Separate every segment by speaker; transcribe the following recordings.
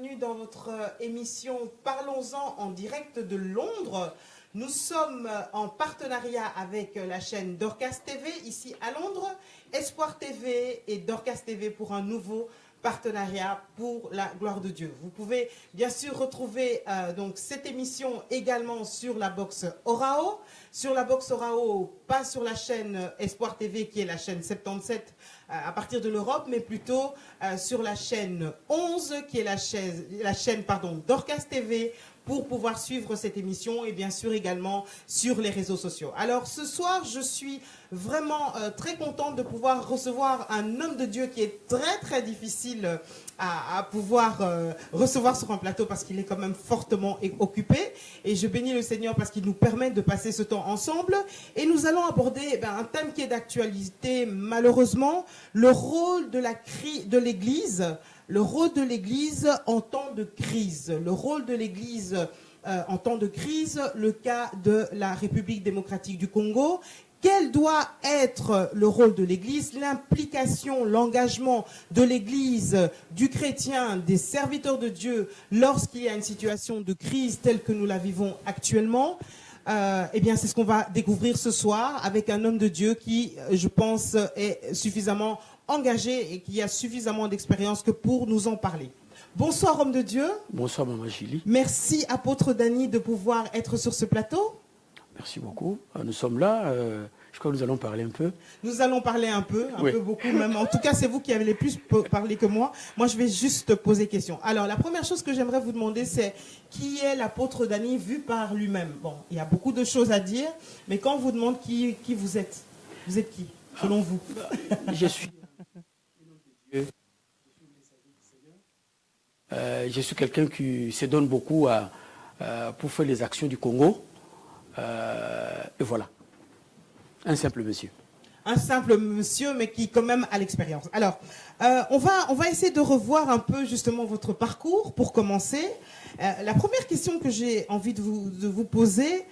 Speaker 1: bienvenue dans votre émission Parlons-en en direct de Londres. Nous sommes en partenariat avec la chaîne Dorcas TV ici à Londres, Espoir TV et Dorcas TV pour un nouveau partenariat pour la gloire de Dieu. Vous pouvez bien sûr retrouver donc cette émission également sur la box Orao. Sur la box Orao, pas sur la chaîne Espoir TV qui est la chaîne 77 à partir de l'Europe, mais plutôt sur la chaîne 11 qui est la chaîne Dorcas TV pour pouvoir suivre cette émission et bien sûr également sur les réseaux sociaux. Alors ce soir, je suis vraiment très contente de pouvoir recevoir un homme de Dieu qui est très difficile à pouvoir recevoir sur un plateau parce qu'il est quand même fortement occupé. Et je bénis le Seigneur parce qu'il nous permet de passer ce temps ensemble. Et nous allons aborder un thème qui est d'actualité malheureusement, le rôle de l'Église. Le rôle de l'Église en temps de crise. Le rôle de l'Église en temps de crise, le cas de la République démocratique du Congo. Quel doit être le rôle de l'Église, l'implication, l'engagement de l'Église, du chrétien, des serviteurs de Dieu lorsqu'il y a une situation de crise telle que nous la vivons actuellement? Eh bien, c'est ce qu'on va découvrir ce soir avec un homme de Dieu qui, je pense, est suffisamment engagé et qui a suffisamment d'expérience que pour nous en parler. Bonsoir, homme de Dieu.
Speaker 2: Bonsoir, Maman Julie.
Speaker 1: Merci, apôtre Dany, de pouvoir être sur ce plateau.
Speaker 2: Merci beaucoup. Nous sommes là. Je crois que nous allons parler un peu.
Speaker 1: Nous allons parler un peu beaucoup même. En tout cas, c'est vous qui avez le plus parlé que moi. Moi, je vais juste poser question. Alors, la première chose que j'aimerais vous demander, c'est qui est l'apôtre Dany vu par lui-même? Bon, il y a beaucoup de choses à dire, mais quand on vous demande qui vous êtes qui, selon vous?
Speaker 2: Je suis je suis quelqu'un qui se donne beaucoup pour faire les actions du Congo. Et voilà. Un simple monsieur.
Speaker 1: Un simple monsieur, mais qui quand même a l'expérience. Alors, on va essayer de revoir un peu justement votre parcours pour commencer. La première question que j'ai envie de vous poser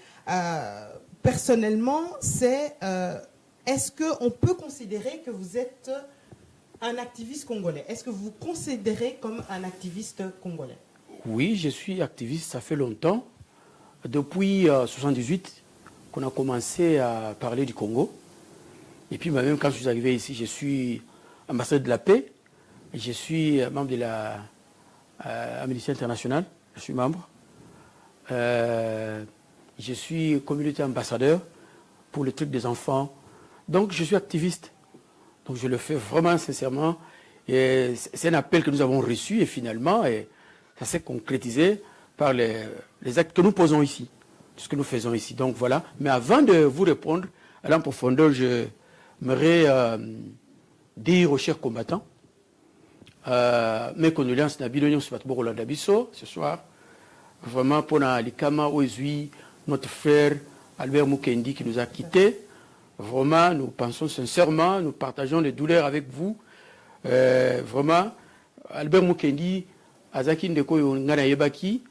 Speaker 1: personnellement, c'est est-ce qu'on peut considérer que vous êtes un activiste congolais? Est-ce que vous vous considérez comme un activiste congolais?
Speaker 2: Oui, je suis activiste, ça fait longtemps. Depuis 1978 qu'on a commencé à parler du Congo. Et puis même quand je suis arrivé ici, je suis ambassadeur de la paix. Je suis membre de la Amnesty International. Je suis membre. Je suis communauté ambassadeur pour le truc des enfants. Donc je suis activiste. Donc je le fais vraiment sincèrement. Et c'est un appel que nous avons reçu et finalement, ça s'est concrétisé par les actes que nous posons ici, tout ce que nous faisons ici. Donc voilà. Mais avant de vous répondre, à en profondeur, je m'aimerais dire aux chers combattants, mes condoléances Nabilonion Sbatboro Dabiso ce soir. Vraiment pour Alikama Oezui, notre frère Albert Mukendi qui nous a quittés. Vraiment, nous pensons sincèrement, nous partageons les douleurs avec vous. Vraiment, Albert Mukendi, Azaki Ndeko Ngana Yebaki,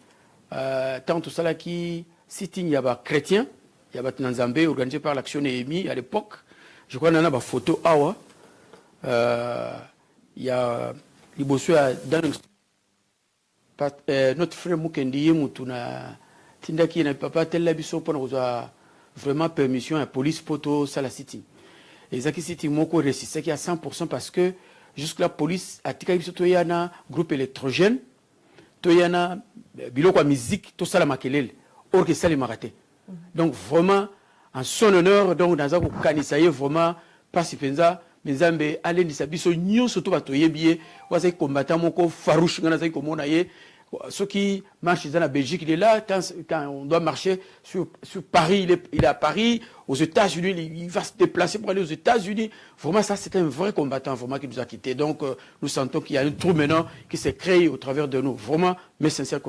Speaker 2: tant tout ça qui sitting yaba chrétien, yaba Tanzambé organisé par l'Action EMI à l'époque. Je crois qu'il y a une photo awa. Il y a notre frère Mukendi Mutuna Tindaki n'a pas tel l'abisso pour nous vraiment permission à la police pour ça la sitting. Et Zaki City Moko réussit qui à 100% parce que jusque la police a tika biso toyana groupe électrogène toyana biloko musique tout ça la makelele or que ça les maraté. Donc vraiment en son honneur donc dans un kanisa vraiment pas si penza mezambe aller ni sabiso nyonso to batoyebié wazaki combattant moko farouche ngana zaki komona ye. Ceux qui marchent dans la Belgique, il est là. Quand on doit marcher sur Paris, il est à Paris. Aux États-Unis, il va se déplacer pour aller aux États-Unis. Vraiment, ça, c'est un vrai combattant vraiment qui nous a quittés. Donc, nous sentons qu'il y a un trou maintenant qui s'est créé au travers de nous. Vraiment, mes sincères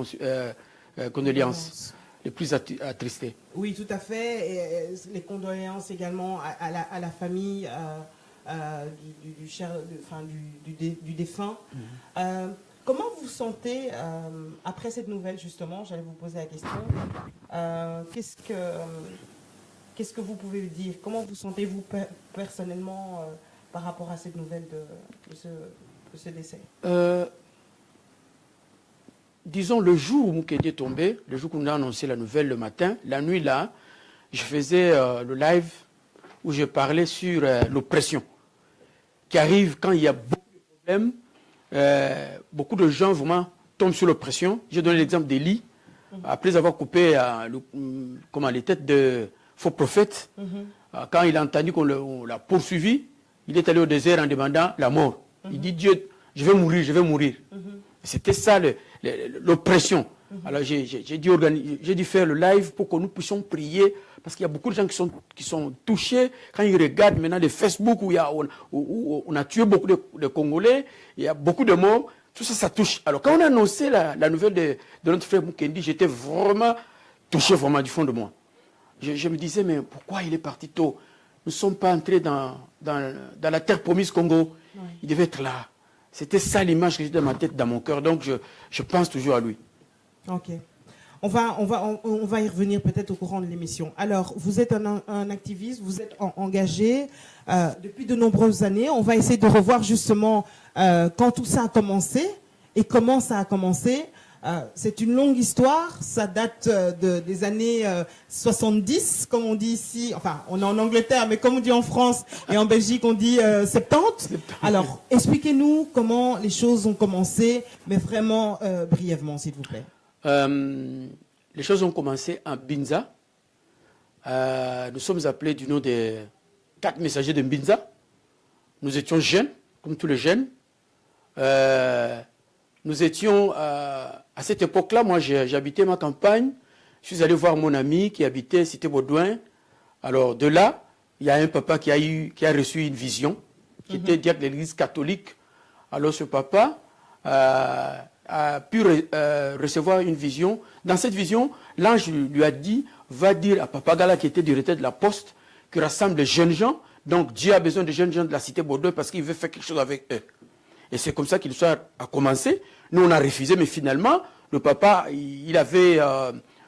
Speaker 2: condoléances, les plus attristées.
Speaker 1: Oui, tout à fait. Et les condoléances également à la famille du défunt. Comment vous sentez après cette nouvelle, justement? J'allais vous poser la question. Qu'est-ce que vous pouvez dire? Comment vous sentez-vous personnellement par rapport à cette nouvelle de ce décès?
Speaker 2: disons, le jour où Mukendi est tombé, le jour où on a annoncé la nouvelle le matin, la nuit là, je faisais le live où je parlais sur l'oppression qui arrive quand il y a beaucoup de problèmes. Beaucoup de gens vraiment tombent sous l'oppression. J'ai donné l'exemple d'Élie, après avoir coupé les têtes de faux prophètes. Quand il a entendu qu'on l'a poursuivi, il est allé au désert en demandant la mort. Il dit, Dieu, je vais mourir, je vais mourir. C'était ça l'oppression. Alors j'ai dû faire le live pour que nous puissions prier, parce qu'il y a beaucoup de gens qui sont touchés quand ils regardent maintenant les Facebook où on a tué beaucoup de Congolais, il y a beaucoup de morts, tout ça, ça touche. Alors quand on a annoncé la nouvelle de notre frère Mukendi, j'étais vraiment touché vraiment du fond de moi. Je me disais, mais pourquoi il est parti tôt? Nous ne sommes pas entrés dans la terre promise Congo. Oui. Il devait être là. C'était ça l'image que j'ai dans ma tête, dans mon cœur. Donc je pense toujours à lui.
Speaker 1: Ok. On va y revenir peut-être au courant de l'émission. Alors, vous êtes un activiste, vous êtes engagé depuis de nombreuses années. On va essayer de revoir justement quand tout ça a commencé et comment ça a commencé. C'est une longue histoire, ça date des années 70, comme on dit ici, enfin on est en Angleterre, mais comme on dit en France et en Belgique, on dit 70. Alors, expliquez-nous comment les choses ont commencé, mais vraiment brièvement, s'il vous plaît.
Speaker 2: Les choses ont commencé en Binza. Nous sommes appelés du nom des 4 messagers de Binza. Nous étions jeunes, comme tous les jeunes. Nous étions, à cette époque-là, moi j'habitais ma campagne, je suis allé voir mon ami qui habitait Cité Baudouin. Alors de là, il y a un papa qui a reçu une vision, qui était diacre de l'église catholique. Alors ce papa a pu recevoir une vision. Dans cette vision, l'ange lui a dit, va dire à Papa Gala qui était directeur de la poste, qui rassemble les jeunes gens. Donc Dieu a besoin de jeunes gens de la Cité Baudouin parce qu'il veut faire quelque chose avec eux. Et c'est comme ça que l'histoire a commencé. Nous, on a refusé, mais finalement, le papa, il avait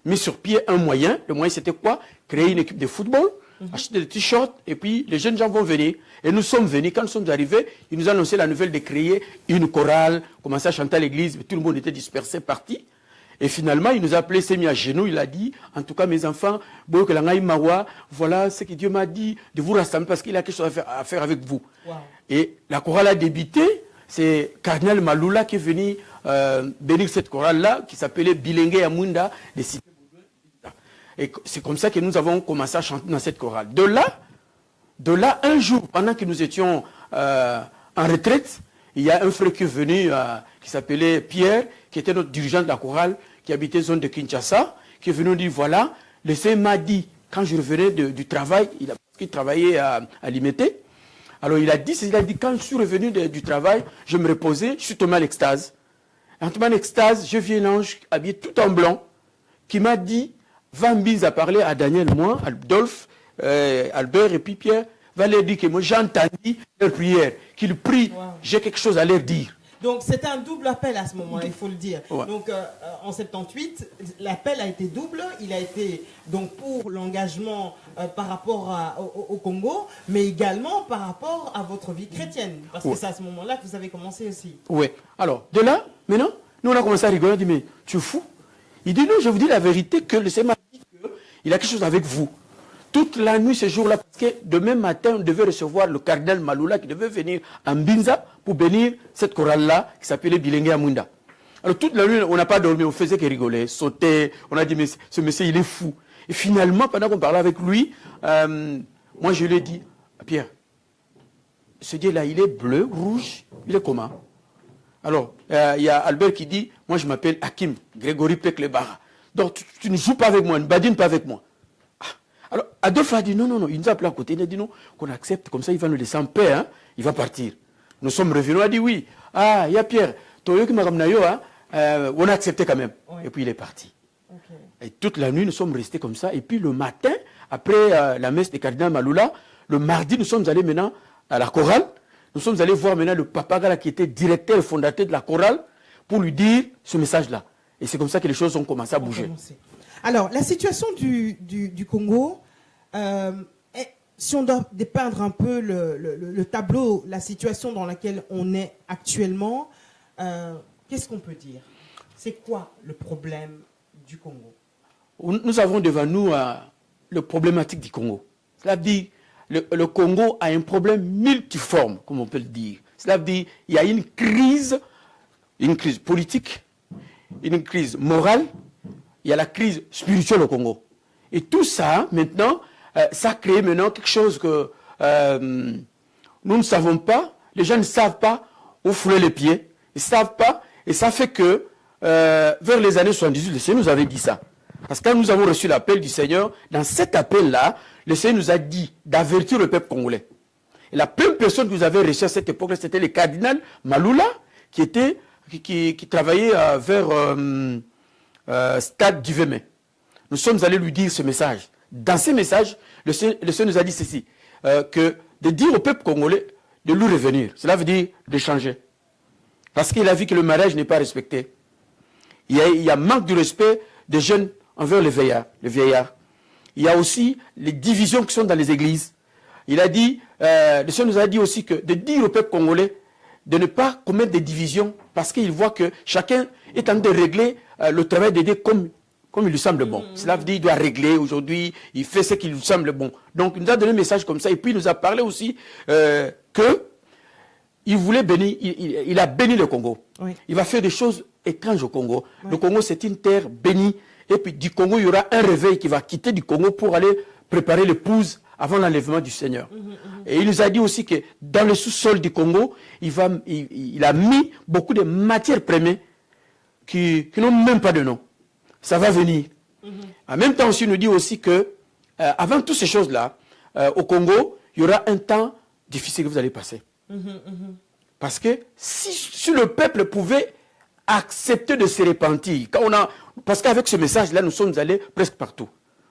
Speaker 2: mis sur pied un moyen. Le moyen, c'était quoi? Créer une équipe de football, acheter des t-shirts, et puis les jeunes gens vont venir. Et nous sommes venus. Quand nous sommes arrivés, il nous a annoncé la nouvelle de créer une chorale, commencer à chanter à l'église. Tout le monde était dispersé, parti. Et finalement, il nous a appelés, s'est mis à genoux. Il a dit, en tout cas, mes enfants, voilà ce que Dieu m'a dit, de vous rassembler parce qu'il a quelque chose à faire avec vous. Wow. Et la chorale a débuté. C'est Cardinal Malula qui est venu bénir cette chorale-là, qui s'appelait Bilengue Amunda des Cités Baudouin. Et c'est comme ça que nous avons commencé à chanter dans cette chorale. De là, un jour, pendant que nous étions en retraite, il y a un frère qui est venu, qui s'appelait Pierre, qui était notre dirigeant de la chorale, qui habitait zone de Kinshasa, qui est venu nous dire, voilà, le Seigneur m'a dit, quand je revenais du travail, il travaillait à Limité. Alors il a dit, quand je suis revenu du travail, je me reposais, je suis tombé à l'extase. En tombant à l'extase, je vis l'ange habillé tout en blanc, qui m'a dit, va Mbinza à parler à Daniel, moi, Adolphe, Albert et puis Pierre, va leur dire que moi j'ai entendu leur prière, qu'ils prient, wow. J'ai quelque chose à leur dire.
Speaker 1: Donc c'était un double appel à ce moment-là, il faut le dire. Ouais. Donc en 78, l'appel a été double. Il a été donc pour l'engagement par rapport au Congo, mais également par rapport à votre vie chrétienne. Parce que c'est à ce moment-là que vous avez commencé aussi. Oui.
Speaker 2: Alors de là, maintenant, nous on a commencé à rigoler. On dit, mais tu es fou? Il dit, non, je vous dis la vérité que le Seigneur m'a dit qu'il a quelque chose avec vous. Toute la nuit, ce jour-là, parce que demain matin, on devait recevoir le cardinal Malula qui devait venir à Mbinza pour bénir cette chorale-là qui s'appelait Bilengue Amunda. Alors toute la nuit, on n'a pas dormi, on faisait que rigoler, sauter. On a dit, mais ce monsieur, il est fou. Et finalement, pendant qu'on parlait avec lui, moi je lui ai dit, Pierre, ce Dieu-là, il est bleu, rouge, il est comment? Alors, il y a Albert qui dit, moi je m'appelle Hakim, Grégory Peklebara. Donc tu ne joues pas avec moi, ne badine pas avec moi. Alors, Adolphe a dit non, il nous a appelé à côté, il a dit non, qu'on accepte, comme ça il va nous laisser en paix, hein, il va partir. Nous sommes revenus, on a dit oui, il y a Pierre, Toyo qui m'a ramené, on a accepté quand même. Oui. Et puis il est parti. Okay. Et toute la nuit, nous sommes restés comme ça, et puis le matin, après la messe des cardinal Malula, le mardi, nous sommes allés maintenant à la chorale, nous sommes allés voir maintenant le Papa Gala qui était directeur et fondateur de la chorale, pour lui dire ce message-là. Et c'est comme ça que les choses ont commencé à bouger.
Speaker 1: Alors, la situation du Congo, si on doit dépeindre un peu le tableau, la situation dans laquelle on est actuellement, qu'est-ce qu'on peut dire? C'est quoi le problème du Congo?
Speaker 2: Nous avons devant nous le problématique du Congo. Cela veut dire le Congo a un problème multiforme, comme on peut le dire. Cela veut dire qu'il y a une crise politique, une crise morale, il y a la crise spirituelle au Congo. Et tout ça, maintenant, ça crée maintenant quelque chose que nous ne savons pas, les gens ne savent pas où fouler les pieds, ils ne savent pas, et ça fait que vers les années 78, le Seigneur nous avait dit ça. Parce que quand nous avons reçu l'appel du Seigneur, dans cet appel-là, le Seigneur nous a dit d'avertir le peuple congolais. Et la première personne que vous avez reçue à cette époque-là, c'était le cardinal Malula, qui travaillait vers Stade du Vémé. Nous sommes allés lui dire ce message. Dans ce message, le Seigneur nous a dit ceci, que de dire au peuple congolais de lui revenir. Cela veut dire de changer. Parce qu'il a vu que le mariage n'est pas respecté. Il y a manque de respect des jeunes envers les vieillards. Il y a aussi les divisions qui sont dans les églises. Il a dit, le Seigneur nous a dit aussi que de dire au peuple congolais de ne pas commettre des divisions parce qu'il voit que chacun est en train de régler le travail de Dieu comme il lui semble bon. Cela veut dire qu'il doit régler aujourd'hui, il fait ce qui lui semble bon. Donc il nous a donné un message comme ça et puis il nous a parlé aussi que il voulait bénir, il a béni le Congo. Oui. Il va faire des choses étranges au Congo. Oui. Le Congo, c'est une terre bénie. Et puis du Congo, il y aura un réveil qui va quitter du Congo pour aller préparer l'épouse avant l'enlèvement du Seigneur. Et il nous a dit aussi que dans le sous-sol du Congo, il a mis beaucoup de matières premières qui n'ont même pas de nom. Ça va venir. En même temps, aussi, il nous dit aussi que avant toutes ces choses-là, au Congo, il y aura un temps difficile que vous allez passer. Parce que si le peuple pouvait accepter de se repentir, parce qu'avec ce message-là, nous sommes allés presque partout.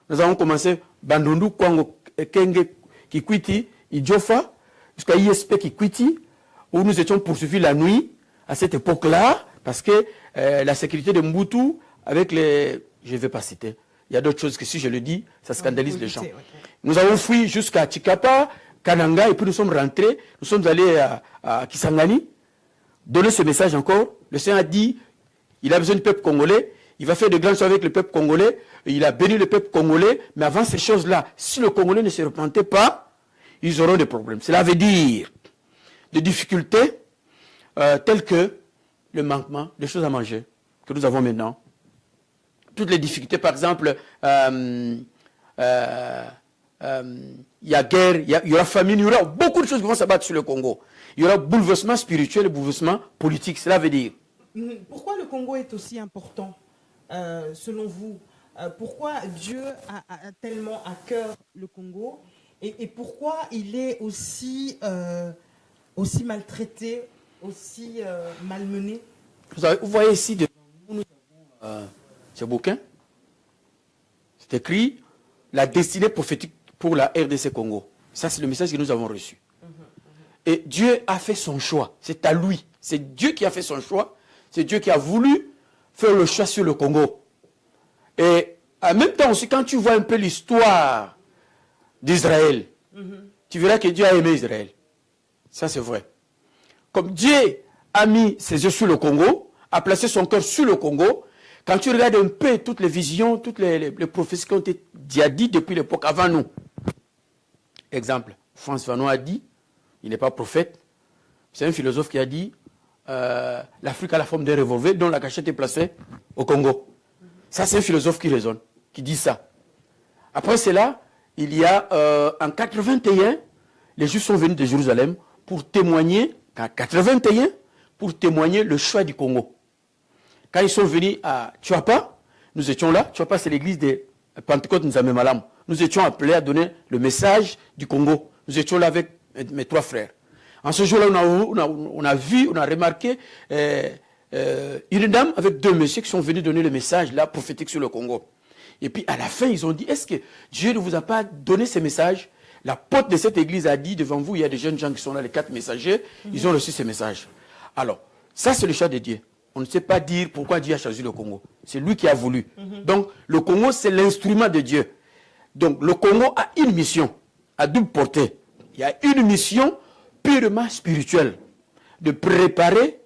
Speaker 2: Nous avons commencé Bandundu, Kwango, Kenge, Kikwiti, Idjofa, jusqu'à ISP Kikwiti, où nous étions poursuivis la nuit, à cette époque-là, parce que la sécurité de Mbutu, avec les... Je ne vais pas citer. Il y a d'autres choses que si je le dis, ça scandalise les gens. Nous avons fui jusqu'à Chikapa, Kananga, et puis nous sommes rentrés, nous sommes allés à Kisangani, donner ce message encore. Le Seigneur a dit, il a besoin du peuple congolais, il va faire de grandes choses avec le peuple congolais, il a béni le peuple congolais, mais avant ces choses-là, si le Congolais ne se repentait pas, ils auront des problèmes. Cela veut dire des difficultés telles que le manquement des choses à manger que nous avons maintenant. Toutes les difficultés, par exemple, il y a guerre, il y aura famine, il y aura beaucoup de choses qui vont s'abattre sur le Congo. Il y aura bouleversement spirituel et bouleversement politique. Cela veut dire.
Speaker 1: Pourquoi le Congo est aussi important, selon vous? Pourquoi Dieu a tellement à cœur le Congo et pourquoi il est aussi maltraité, aussi malmené?
Speaker 2: Vous voyez ici, devant nous avons ce bouquin. C'est écrit la destinée prophétique pour la RDC Congo. Ça, c'est le message que nous avons reçu. Et Dieu a fait son choix. C'est à lui. C'est Dieu qui a fait son choix. C'est Dieu qui a voulu faire le choix sur le Congo. Et en même temps aussi, quand tu vois un peu l'histoire d'Israël, tu verras que Dieu a aimé Israël. Ça, c'est vrai. Comme Dieu a mis ses yeux sur le Congo, a placé son cœur sur le Congo, quand tu regardes un peu toutes les visions, toutes les prophéties qui ont été dites depuis l'époque avant nous. Exemple, Frantz Fanon a dit, il n'est pas prophète, c'est un philosophe qui a dit l'Afrique a la forme d'un revolver dont la cachette est placée au Congo. Ça, c'est un philosophe qui raisonne, qui dit ça. Après cela, il y a en 81, les Juifs sont venus de Jérusalem pour témoigner, en 81, pour témoigner le choix du Congo. Quand ils sont venus à Tchouapa, nous étions là. Tchouapa, c'est l'église des Pentecôte Nzamé-Malam. Nous étions appelés à donner le message du Congo. Nous étions là avec mes trois frères. En ce jour-là, on a vu, on a remarqué une dame avec deux messieurs qui sont venus donner le message là, prophétique sur le Congo. Et puis à la fin, ils ont dit, est-ce que Dieu ne vous a pas donné ces messages? La porte de cette église a dit, devant vous, il y a des jeunes gens qui sont là, les 4 messagers, ils ont reçu ces messages. Alors, ça c'est le choix de Dieu. On ne sait pas dire pourquoi Dieu a choisi le Congo. C'est lui qui a voulu. Donc, le Congo, c'est l'instrument de Dieu. Donc, le Congo a une mission à double portée. Il y a une mission purement spirituelle de préparer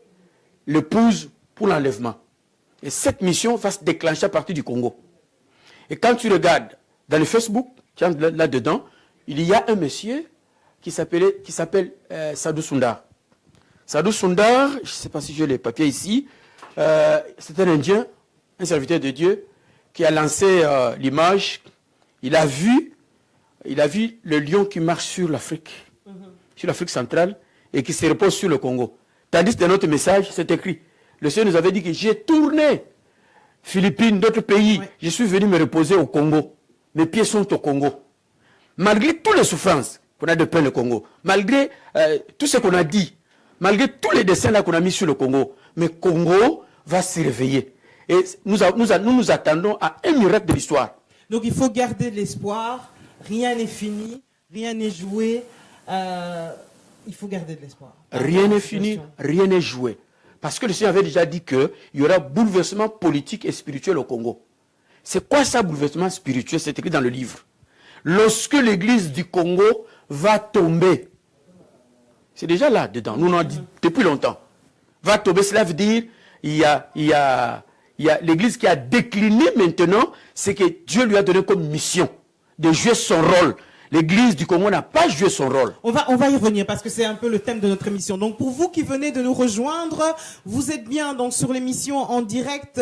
Speaker 2: l'épouse pour l'enlèvement. Et cette mission va se déclencher à partir du Congo. Et quand tu regardes dans le Facebook, là-dedans, il y a un monsieur qui s'appelle Sadou Sundar. Sadou Sundar, je ne sais pas si j'ai les papiers ici, c'est un Indien, un serviteur de Dieu, qui a lancé l'image. Il a vu le lion qui marche sur l'Afrique, sur l'Afrique centrale, et qui se repose sur le Congo. Tandis que dans notre message, c'est écrit. Le Seigneur nous avait dit que j'ai tourné Philippines, d'autres pays. Oui. Je suis venu me reposer au Congo. Mes pieds sont au Congo. Malgré toutes les souffrances qu'on a de peine au Congo, malgré tout ce qu'on a dit, malgré tous les dessins là qu'on a mis sur le Congo, mais Congo va se réveiller. Et nous attendons à un miracle de l'histoire.
Speaker 1: Donc il faut garder l'espoir. Rien n'est fini, rien n'est joué. Il faut garder de l'espoir.
Speaker 2: Rien n'est fini, rien n'est joué. Parce que le Seigneur avait déjà dit qu'il y aura bouleversement politique et spirituel au Congo. C'est quoi ça, bouleversement spirituel? C'est écrit dans le livre. Lorsque l'église du Congo va tomber, c'est déjà là dedans, nous l'avons dit depuis longtemps. Va tomber, cela veut dire il y a l'église qui a décliné maintenant, c'est que Dieu lui a donné comme mission de jouer son rôle. L'église du Congo n'a pas joué son rôle.
Speaker 1: On va y revenir parce que c'est un peu le thème de notre émission. Donc pour vous qui venez de nous rejoindre, vous êtes bien donc sur l'émission en direct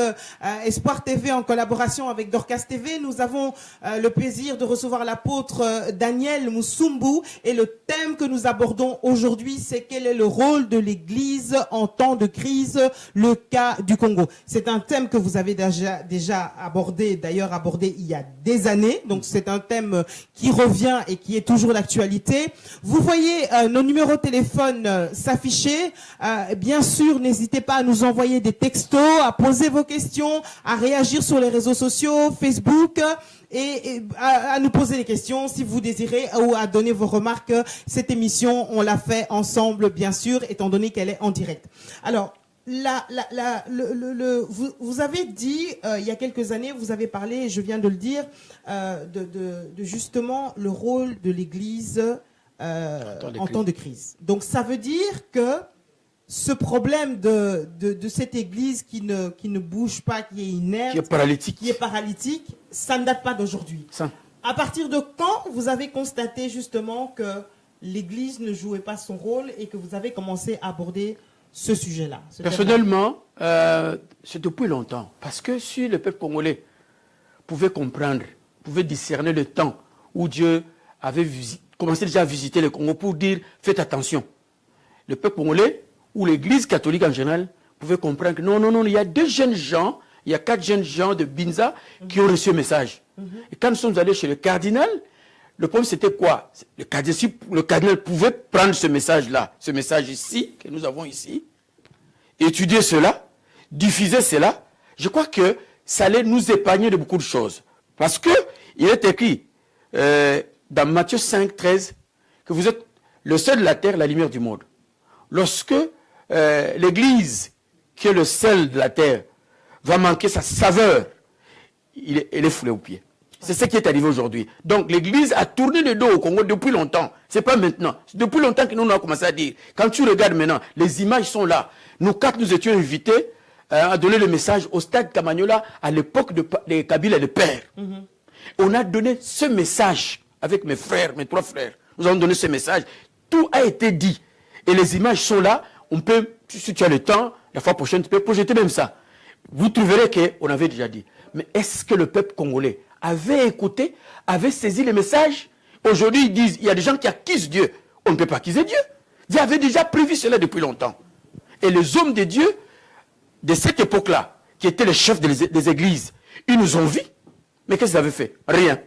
Speaker 1: Espoir TV en collaboration avec Dorcas TV. Nous avons le plaisir de recevoir l'apôtre Daniel Musumbu et le thème que nous abordons aujourd'hui, c'est quel est le rôle de l'église en temps de crise, le cas du Congo. C'est un thème que vous avez déjà abordé, d'ailleurs abordé il y a des années. Donc c'est un thème qui revient et qui est toujours d'actualité. Vous voyez nos numéros de téléphone s'afficher. Bien sûr, n'hésitez pas à nous envoyer des textos, à poser vos questions, à réagir sur les réseaux sociaux, Facebook, et à nous poser des questions si vous désirez ou à donner vos remarques. Cette émission, on l'a fait ensemble, bien sûr, étant donné qu'elle est en direct. Alors, vous avez dit, il y a quelques années, vous avez parlé, je viens de le dire, de justement le rôle de l'Église en temps de crise. Donc ça veut dire que ce problème de cette Église qui ne bouge pas, qui est inerte, qui est paralytique, ça ne date pas d'aujourd'hui. À partir de quand vous avez constaté justement que l'Église ne jouait pas son rôle et que vous avez commencé à aborder ce sujet-là?
Speaker 2: Personnellement, c'est depuis longtemps. Parce que si le peuple congolais pouvait comprendre, pouvait discerner le temps où Dieu avait commencé déjà à visiter le Congo pour dire « faites attention ». Le peuple congolais, ou l'Église catholique en général, pouvait comprendre que non, il y a 2 jeunes gens, il y a 4 jeunes gens de Binza qui ont reçu un message. Et quand nous sommes allés chez le cardinal, le problème c'était quoi? Le cardinal pouvait prendre ce message-là, ce message ici, que nous avons ici, étudier cela, diffuser cela. Je crois que ça allait nous épargner de beaucoup de choses. Parce que il est écrit dans Matthieu 5, 13, que vous êtes le sel de la terre, la lumière du monde. Lorsque l'Église, qui est le sel de la terre, va manquer sa saveur, elle est foulée aux pieds. C'est ce qui est arrivé aujourd'hui. Donc l'Église a tourné le dos au Congo depuis longtemps. C'est pas maintenant. C'est depuis longtemps que nous avons commencé à dire. Quand tu regardes maintenant, les images sont là. Nous 4, nous étions invités à donner le message au stade Camagnola à l'époque de Kabila et de Père. On a donné ce message avec mes frères, mes 3 frères. Nous avons donné ce message. Tout a été dit. Et les images sont là. On peut, si tu as le temps, la fois prochaine, tu peux projeter même ça. Vous trouverez qu'on avait déjà dit. Mais est-ce que le peuple congolais avait écouté, avait saisi les messages? Aujourd'hui, ils disent, il y a des gens qui accusent Dieu. On ne peut pas accuser Dieu. Dieu avait déjà prévu cela depuis longtemps. Et les hommes de Dieu, de cette époque-là, qui étaient les chefs des églises, ils nous ont vus. Mais qu'est-ce qu'ils avaient fait? Rien.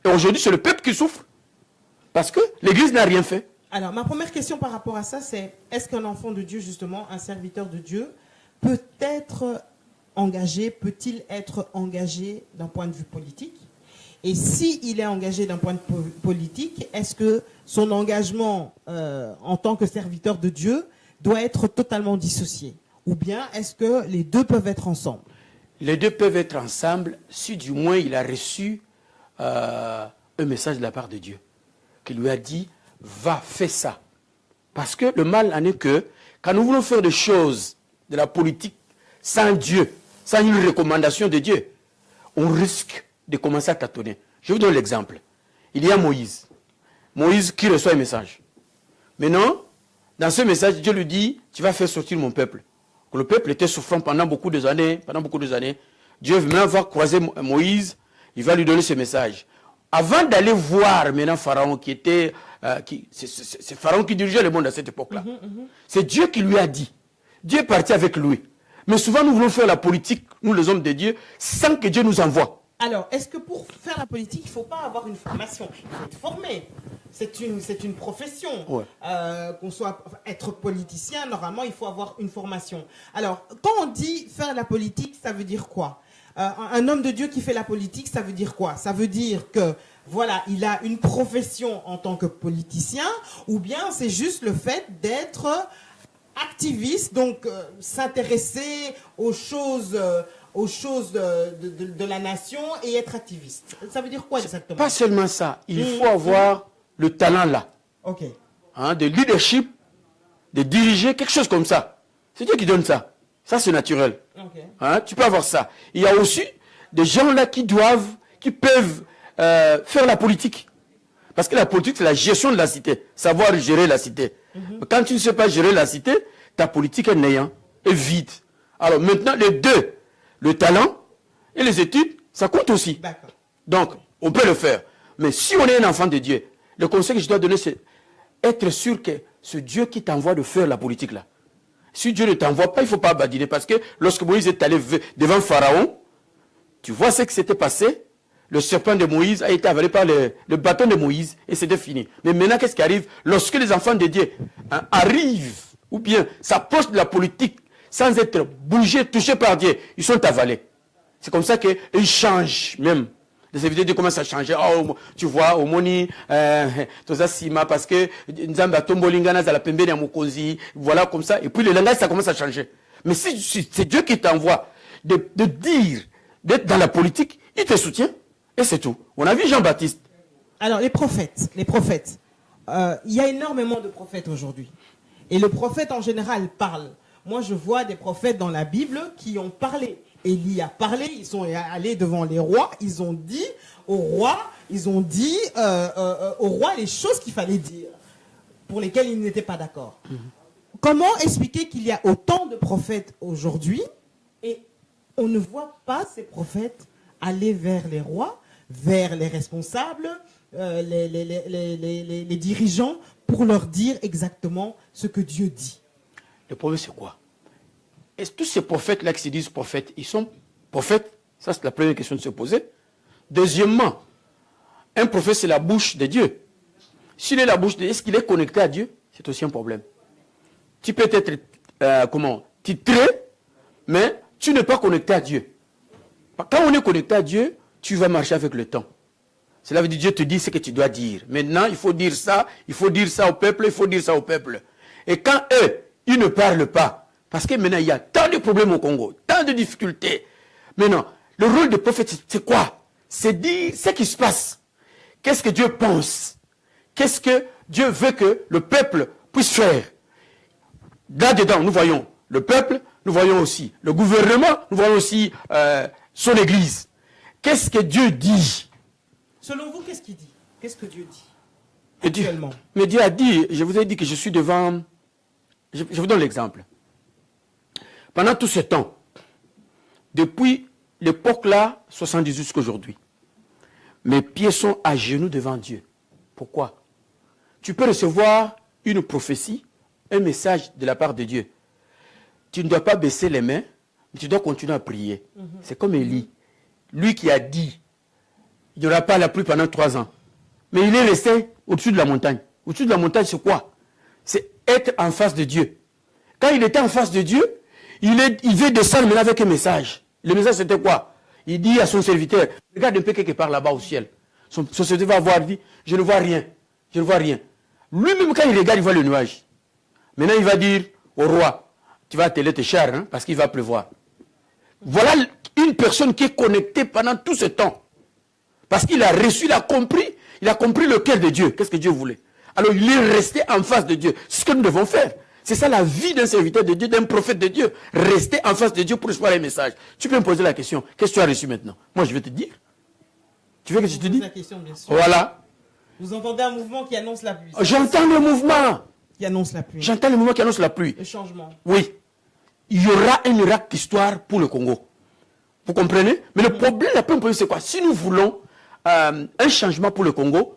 Speaker 2: Et aujourd'hui, c'est le peuple qui souffre. Parce que l'église n'a rien fait.
Speaker 1: Alors, ma première question par rapport à ça, c'est, est-ce qu'un enfant de Dieu, justement, un serviteur de Dieu, peut-il être engagé d'un point de vue politique? Et s'il est engagé d'un point de vue politique, est-ce que son engagement en tant que serviteur de Dieu doit être totalement dissocié? Ou bien est-ce que les deux peuvent être ensemble?
Speaker 2: Les deux peuvent être ensemble si du moins il a reçu un message de la part de Dieu qui lui a dit « va, fais ça ». Parce que le mal en est que quand nous voulons faire des choses de la politique sans Dieu, sans une recommandation de Dieu, on risque de commencer à tâtonner. Je vous donne l'exemple. Il y a Moïse. Moïse qui reçoit un message. Maintenant, dans ce message, Dieu lui dit, tu vas faire sortir mon peuple. Le peuple était souffrant pendant beaucoup d'années. Dieu maintenant va croiser Moïse, il va lui donner ce message. Avant d'aller voir maintenant Pharaon qui était... c'est Pharaon qui dirigeait le monde à cette époque-là. C'est Dieu qui lui a dit. Dieu est parti avec lui. Mais souvent, nous voulons faire la politique, nous les hommes de Dieu, sans que Dieu nous envoie.
Speaker 1: Alors, est-ce que pour faire la politique, il ne faut pas avoir une formation? Il faut être formé. C'est une profession.
Speaker 2: Ouais.
Speaker 1: Être politicien, normalement, il faut avoir une formation. Alors, quand on dit faire la politique, ça veut dire quoi? Un homme de Dieu qui fait la politique, ça veut dire quoi? Ça veut dire que, voilà, il a une profession en tant que politicien, ou bien c'est juste le fait d'être activiste, donc s'intéresser aux choses de la nation et être activiste. Ça veut dire quoi exactement?
Speaker 2: Pas seulement ça, il faut avoir le talent là.
Speaker 1: Ok.
Speaker 2: Hein, de leadership, de diriger, quelque chose comme ça. C'est Dieu qui donne ça. Ça, c'est naturel.
Speaker 1: Okay.
Speaker 2: Hein, tu peux avoir ça. Il y a aussi des gens là qui peuvent faire la politique. Parce que la politique, c'est la gestion de la cité. Savoir gérer la cité. Quand tu ne sais pas gérer la cité, ta politique est néant, est vide. Alors maintenant, les deux, le talent et les études, ça compte aussi. Donc, on peut le faire. Mais si on est un enfant de Dieu, le conseil que je dois donner, c'est être sûr que c'est Dieu qui t'envoie de faire la politique là. Si Dieu ne t'envoie pas, il ne faut pas badiner. Parce que lorsque Moïse est allé devant Pharaon, tu vois ce qui s'était passé. Le serpent de Moïse a été avalé par le bâton de Moïse et c'était fini. Mais maintenant, qu'est-ce qui arrive? Lorsque les enfants de Dieu arrivent, ou bien s'approchent de la politique sans être bougés, touchés par Dieu, ils sont avalés. C'est comme ça qu'ils changent même. Les invités de Dieu commencent à changer. Oh, tu vois, au moni, tout ça, sima, parce que Nzamba tombolingana za la pembe na mokonzi, voilà comme ça. Et puis le langage, ça commence à changer. Mais si c'est Dieu qui t'envoie de dire, d'être dans la politique, il te soutient. Et c'est tout. On a vu Jean-Baptiste.
Speaker 1: Alors, les prophètes. Il y a énormément de prophètes aujourd'hui. Et le prophète, en général, parle. Moi, je vois des prophètes dans la Bible qui ont parlé. Élie a parlé, ils sont allés devant les rois, ils ont dit au roi les choses qu'il fallait dire, pour lesquelles ils n'étaient pas d'accord. Comment expliquer qu'il y a autant de prophètes aujourd'hui et on ne voit pas ces prophètes aller vers les rois, vers les responsables, les dirigeants, pour leur dire exactement ce que Dieu dit?
Speaker 2: Le problème, c'est quoi? Est-ce que tous ces prophètes-là qui se disent prophètes, ils sont prophètes? Ça, c'est la première question de se poser. Deuxièmement, un prophète, c'est la bouche de Dieu. S'il est la bouche de Dieu, est-ce qu'il est connecté à Dieu? C'est aussi un problème. Tu peux être, titré, mais tu n'es pas connecté à Dieu. Quand on est connecté à Dieu, tu vas marcher avec le temps. Cela veut dire que Dieu te dit ce que tu dois dire. Maintenant, il faut dire ça au peuple, il faut dire ça au peuple. Et quand eux, ils ne parlent pas, parce que maintenant, il y a tant de problèmes au Congo, tant de difficultés. Maintenant, le rôle de prophète, c'est quoi? C'est dire ce qui se passe. Qu'est-ce que Dieu pense? Qu'est-ce que Dieu veut que le peuple puisse faire? Là-dedans, nous voyons le peuple, nous voyons aussi le gouvernement, nous voyons aussi son église. Qu'est-ce que Dieu dit?
Speaker 1: Selon vous, qu'est-ce qu'il dit? Qu'est-ce que Dieu dit?
Speaker 2: Actuellement. Mais Dieu a dit, je vous ai dit que je suis devant... Je vous donne l'exemple. Pendant tout ce temps, depuis l'époque là, 78 jusqu'à aujourd'hui, mes pieds sont à genoux devant Dieu. Pourquoi? Tu peux recevoir une prophétie, un message de la part de Dieu. Tu ne dois pas baisser les mains, mais tu dois continuer à prier. C'est comme Élie. Lui qui a dit, il n'y aura pas la pluie pendant 3 ans. Mais il est resté au-dessus de la montagne. Au-dessus de la montagne, c'est quoi? C'est être en face de Dieu. Quand il était en face de Dieu, il veut descendre maintenant avec un message. Le message, c'était quoi? Il dit à son serviteur, regarde un peu quelque part là-bas au ciel. Son serviteur va voir, il dit, je ne vois rien. Je ne vois rien. Lui-même, quand il regarde, il voit le nuage. Maintenant, il va dire au roi, tu vas atteler tes chars, hein, parce qu'il va pleuvoir. Voilà une personne qui est connectée pendant tout ce temps. Parce qu'il a reçu, il a compris le cœur de Dieu. Qu'est-ce que Dieu voulait? Alors, il est resté en face de Dieu. C'est ce que nous devons faire. C'est ça la vie d'un serviteur de Dieu, d'un prophète de Dieu. Rester en face de Dieu pour recevoir les messages. Tu peux me poser la question, qu'est-ce que tu as reçu maintenant? Moi, je vais te dire. Tu veux que je te dise?
Speaker 1: La question, bien sûr.
Speaker 2: Voilà.
Speaker 1: Vous entendez un mouvement qui annonce la pluie.
Speaker 2: J'entends le mouvement.
Speaker 1: Qui annonce la pluie.
Speaker 2: J'entends le mouvement qui annonce la pluie.
Speaker 1: Le changement.
Speaker 2: Oui. Il y aura un miracle d'histoire pour le Congo. Vous comprenez? Mais le problème, la première problème, c'est quoi? Si nous voulons un changement pour le Congo,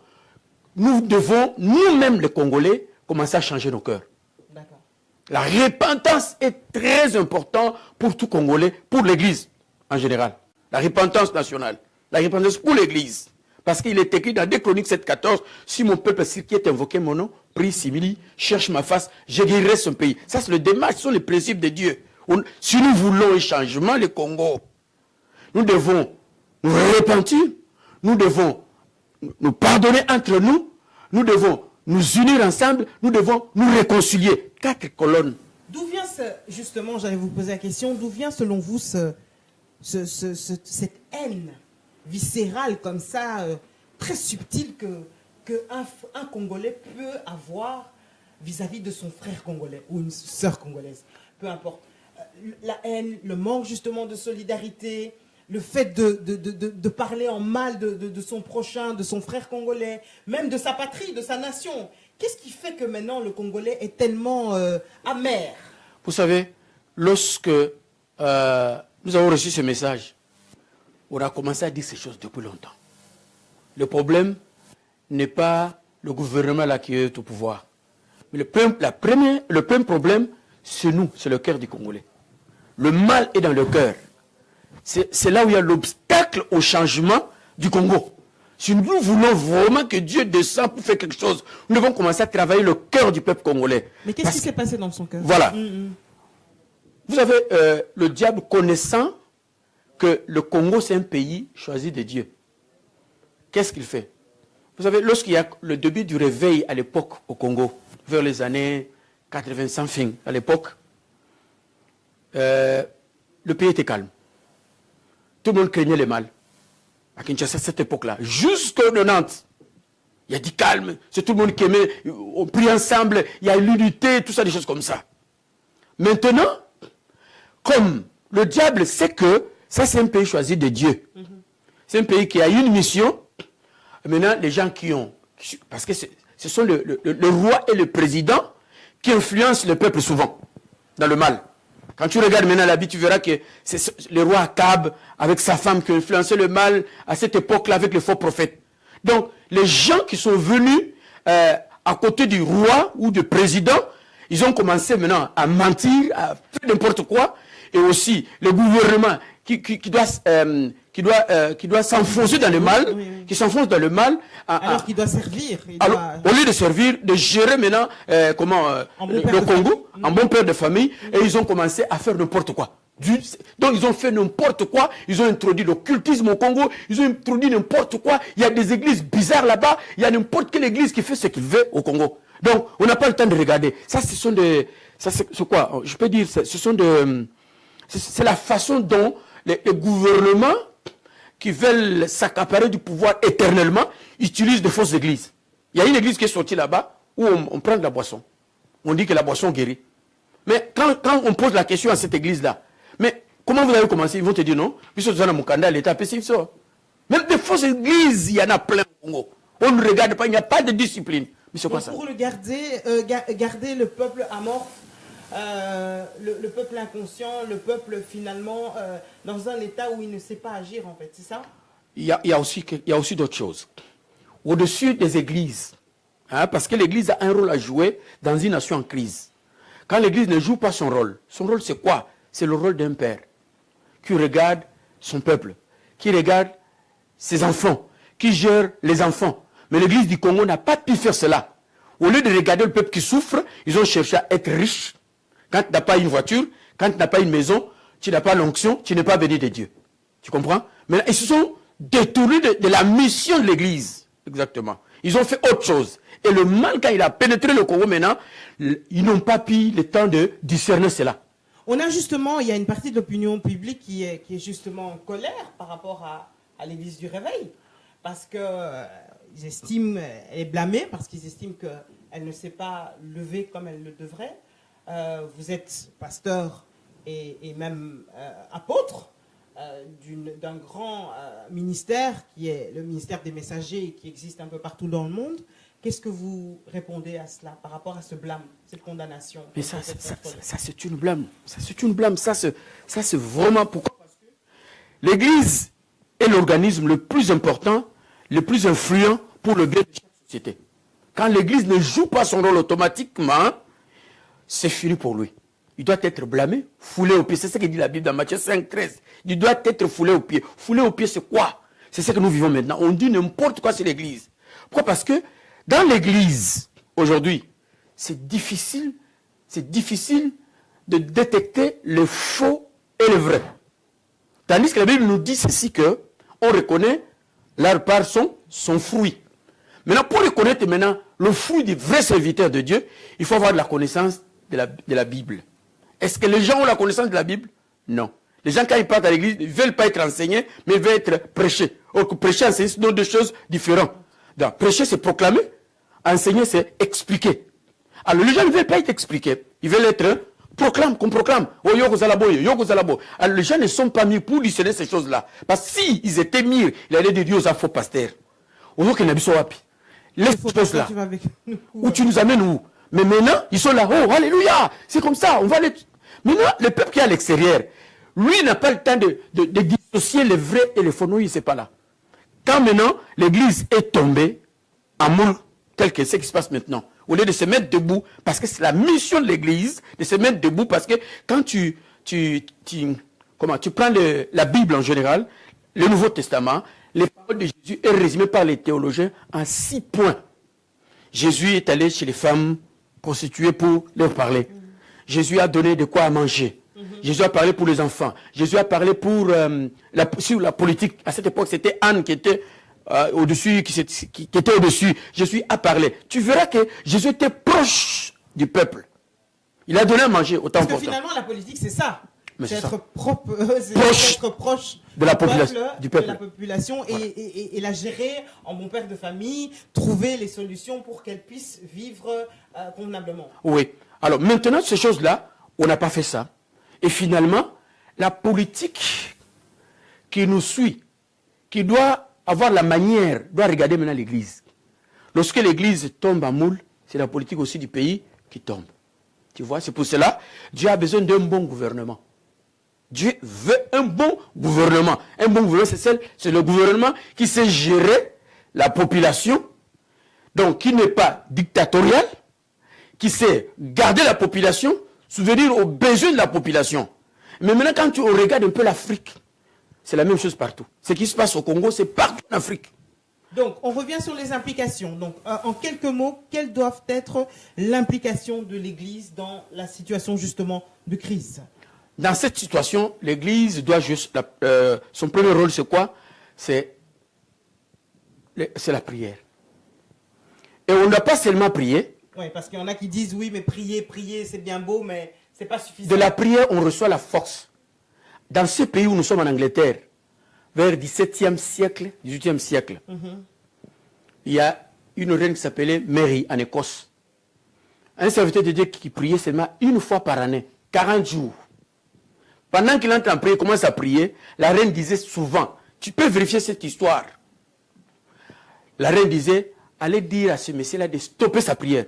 Speaker 2: nous devons, nous-mêmes les Congolais, commencer à changer nos cœurs.
Speaker 1: D'accord.
Speaker 2: La repentance est très importante pour tout Congolais, pour l'Église en général. La repentance nationale. La repentance pour l'Église. Parce qu'il est écrit dans 2 Chroniques 7,14, si mon peuple qui est invoqué mon nom, prie, s'humilie, cherche ma face, je guérirai son pays. Ça, c'est le démarche, ce sont les principes de Dieu. Si nous voulons un changement, le Congo, nous devons nous repentir, nous devons nous pardonner entre nous, nous devons nous unir ensemble, nous devons nous réconcilier. 4 colonnes.
Speaker 1: D'où vient justement, j'allais vous poser la question, d'où vient selon vous cette haine viscérale comme ça, très subtile qu'un Congolais peut avoir vis-à-vis de son frère congolais ou une sœur congolaise, peu importe. La haine, le manque justement de solidarité, le fait de parler en mal de son prochain, de son frère congolais, même de sa patrie, de sa nation. Qu'est-ce qui fait que maintenant le Congolais est tellement amer?
Speaker 2: Vous savez, lorsque nous avons reçu ce message, on a commencé à dire ces choses depuis longtemps. Le problème n'est pas le gouvernement là qui est au pouvoir. Mais le premier problème, c'est nous, c'est le cœur du Congolais. Le mal est dans le cœur. C'est là où il y a l'obstacle au changement du Congo. Si nous voulons vraiment que Dieu descende pour faire quelque chose, nous devons commencer à travailler le cœur du peuple congolais.
Speaker 1: Mais qu'est-ce qui s'est passé dans son cœur?
Speaker 2: Voilà. Vous avez le diable connaissant que le Congo, c'est un pays choisi de Dieu. Qu'est-ce qu'il fait? Vous savez, lorsqu'il y a le début du réveil à l'époque au Congo, vers les années 85 fin, à l'époque, le pays était calme. Tout le monde craignait le mal. À Kinshasa, à cette époque-là, jusqu'au 90, il y a du calme, c'est tout le monde qui aimait, on prie ensemble, il y a l'unité, tout ça, des choses comme ça. Maintenant, comme le diable sait que ça, c'est un pays choisi de Dieu. C'est un pays qui a une mission. Maintenant, les gens qui ont... Parce que ce sont le roi et le président qui influencent le peuple souvent, dans le mal. Quand tu regardes maintenant la vie, tu verras que c'est le roi Akab, avec sa femme, qui a influencé le mal à cette époque-là avec les faux prophètes. Donc, les gens qui sont venus à côté du roi ou du président, ils ont commencé maintenant à mentir, à faire n'importe quoi. Et aussi, le gouvernement qui doit s'enfoncer dans le mal, qui s'enfonce dans le mal.
Speaker 1: Alors qu'il doit servir.
Speaker 2: Au lieu de servir, de gérer maintenant le Congo, en bon père de famille, et ils ont commencé à faire n'importe quoi. Donc ils ont fait n'importe quoi, ils ont introduit l'occultisme au Congo, ils ont introduit n'importe quoi, il y a des églises bizarres là-bas, il y a n'importe quelle église qui fait ce qu'il veut au Congo. Donc on n'a pas le temps de regarder. Ça, ce sont des... c'est quoi? Je peux dire, ce sont de... C'est la façon dont les gouvernements qui veulent s'accaparer du pouvoir éternellement utilisent de fausses églises. Il y a une église qui est sortie là-bas où on prend de la boisson. On dit que la boisson guérit. Mais quand on pose la question à cette église-là, mais comment vous avez commencé? Ils vont te dire non. Puisque vous avez mon candidat, l'État ça. Même des fausses églises, il y en a plein au Congo. On ne regarde pas, il n'y a pas de discipline. Mais c'est quoi ça?
Speaker 1: Pour le garder le peuple amorphe, le peuple inconscient, le peuple finalement dans un état où il ne sait pas agir en fait, c'est ça?
Speaker 2: Il y a aussi d'autres choses. Au-dessus des églises, parce que l'église a un rôle à jouer dans une nation en crise. Quand l'église ne joue pas son rôle c'est quoi? C'est le rôle d'un père qui regarde son peuple, qui regarde ses enfants, qui gère les enfants. Mais l'église du Congo n'a pas pu faire cela. Au lieu de regarder le peuple qui souffre, ils ont cherché à être riches. Quand tu n'as pas une voiture, quand tu n'as pas une maison, tu n'as pas l'onction, tu n'es pas béni de Dieu. Tu comprends? Mais ils se sont détournés de la mission de l'église. Exactement. Ils ont fait autre chose. Et le mal, quand il a pénétré le Congo maintenant, ils n'ont pas pris le temps de discerner cela.
Speaker 1: On a justement, il y a une partie de l'opinion publique qui est justement en colère par rapport à l'église du Réveil. Parce qu'ils estiment, elle est blâmée, parce qu'ils estiment qu'elle ne s'est pas levée comme elle le devrait. vous êtes pasteur et même apôtre d'un grand ministère qui est le ministère des messagers qui existe un peu partout dans le monde. Qu'est-ce que vous répondez à cela par rapport à ce blâme, cette condamnation?
Speaker 2: Mais ça c'est une blâme. Ça, c'est une blâme. Ça, c'est vraiment pourquoi? Parce que l'Église est l'organisme le plus important, le plus influent pour le bien de chaque société. Quand l'Église ne joue pas son rôle automatiquement, c'est fini pour lui. Il doit être blâmé, foulé aux pieds. C'est ce que dit la Bible dans Matthieu 5, 13. Il doit être foulé aux pieds. Foulé aux pieds, c'est quoi? C'est ce que nous vivons maintenant. On dit n'importe quoi sur l'Église. Pourquoi? Parce que dans l'Église, aujourd'hui, c'est difficile de détecter le faux et le vrai. Tandis que la Bible nous dit ceci que on reconnaît leur part son fruit. Maintenant, pour reconnaître maintenant le fruit des vrais serviteurs de Dieu, il faut avoir de la connaissance de la Bible. Est-ce que les gens ont la connaissance de la Bible? Non. Les gens, quand ils partent à l'église, ils ne veulent pas être enseignés, mais ils veulent être prêchés. Or, prêcher et enseigner, ce sont deux choses différentes. Donc, prêcher, c'est proclamer. Enseigner, c'est expliquer. Alors, les gens ne veulent pas être expliqués. Ils veulent être qu'on proclame. Oh, yoko zalabo, yoko zalabo. Alors, les gens ne sont pas mis pour discerner ces choses-là. Parce que s'ils étaient mis, il allait dire aux faux pasteurs. Aux autres qui n'habitent pas. Les choses là. Où tu nous amènes où? Mais maintenant, ils sont là. Oh, alléluia. C'est comme ça. On va aller. Maintenant, le peuple qui est à l'extérieur, lui n'a pas le temps de dissocier le vrai et le faux. Non, il n'est pas là. Quand maintenant, l'église est tombée en moule, tel que ce qui se passe maintenant, au lieu de se mettre debout, parce que c'est la mission de l'église, de se mettre debout, parce que quand tu prends la Bible en général, le Nouveau Testament, les paroles de Jésus est résumé par les théologiens en 6 points. Jésus est allé chez les femmes prostituées pour leur parler. Jésus a donné de quoi à manger. Jésus a parlé pour les enfants. Jésus a parlé sur la politique. À cette époque, c'était Anne qui était au-dessus, qui était au-dessus. Jésus a parlé. Tu verras que Jésus était proche du peuple. Il a donné à manger autant
Speaker 1: Parce que finalement, la politique, c'est ça. C'est être proche
Speaker 2: de la population,
Speaker 1: et la gérer en bon père de famille, trouver les solutions pour qu'elle puisse vivre convenablement.
Speaker 2: Oui. Alors maintenant, ces choses-là, on n'a pas fait ça. Et finalement, la politique qui nous suit, qui doit avoir la manière, doit regarder maintenant l'Église. Lorsque l'Église tombe en moule, c'est la politique aussi du pays qui tombe. Tu vois, c'est pour cela, Dieu a besoin d'un bon gouvernement. Dieu veut un bon gouvernement. Un bon gouvernement, c'est le gouvernement qui sait gérer la population, donc qui n'est pas dictatorial, qui sait garder la population, souvenir aux besoins de la population. Mais maintenant, quand tu regardes un peu l'Afrique, c'est la même chose partout. Ce qui se passe au Congo, c'est partout en Afrique.
Speaker 1: Donc, on revient sur les implications. Donc, en quelques mots, quelles doivent être l'implication de l'Église dans la situation justement de crise?
Speaker 2: Dans cette situation, l'Église doit juste... son premier rôle, c'est quoi? C'est la prière. Et on ne doit pas seulement prier.
Speaker 1: Oui, parce qu'il y en a qui disent, oui, mais prier, c'est bien beau, mais ce n'est pas suffisant.
Speaker 2: De la prière, on reçoit la force. Dans ce pays où nous sommes en Angleterre, vers le XVIIe siècle, XVIIIe siècle, il y a une reine qui s'appelait Mary en Écosse. Un serviteur de Dieu qui priait seulement une fois par année, 40 jours. Pendant qu'il entre en prière, il commence à prier, la reine disait souvent, tu peux vérifier cette histoire. La reine disait, allez dire à ce monsieur-là de stopper sa prière.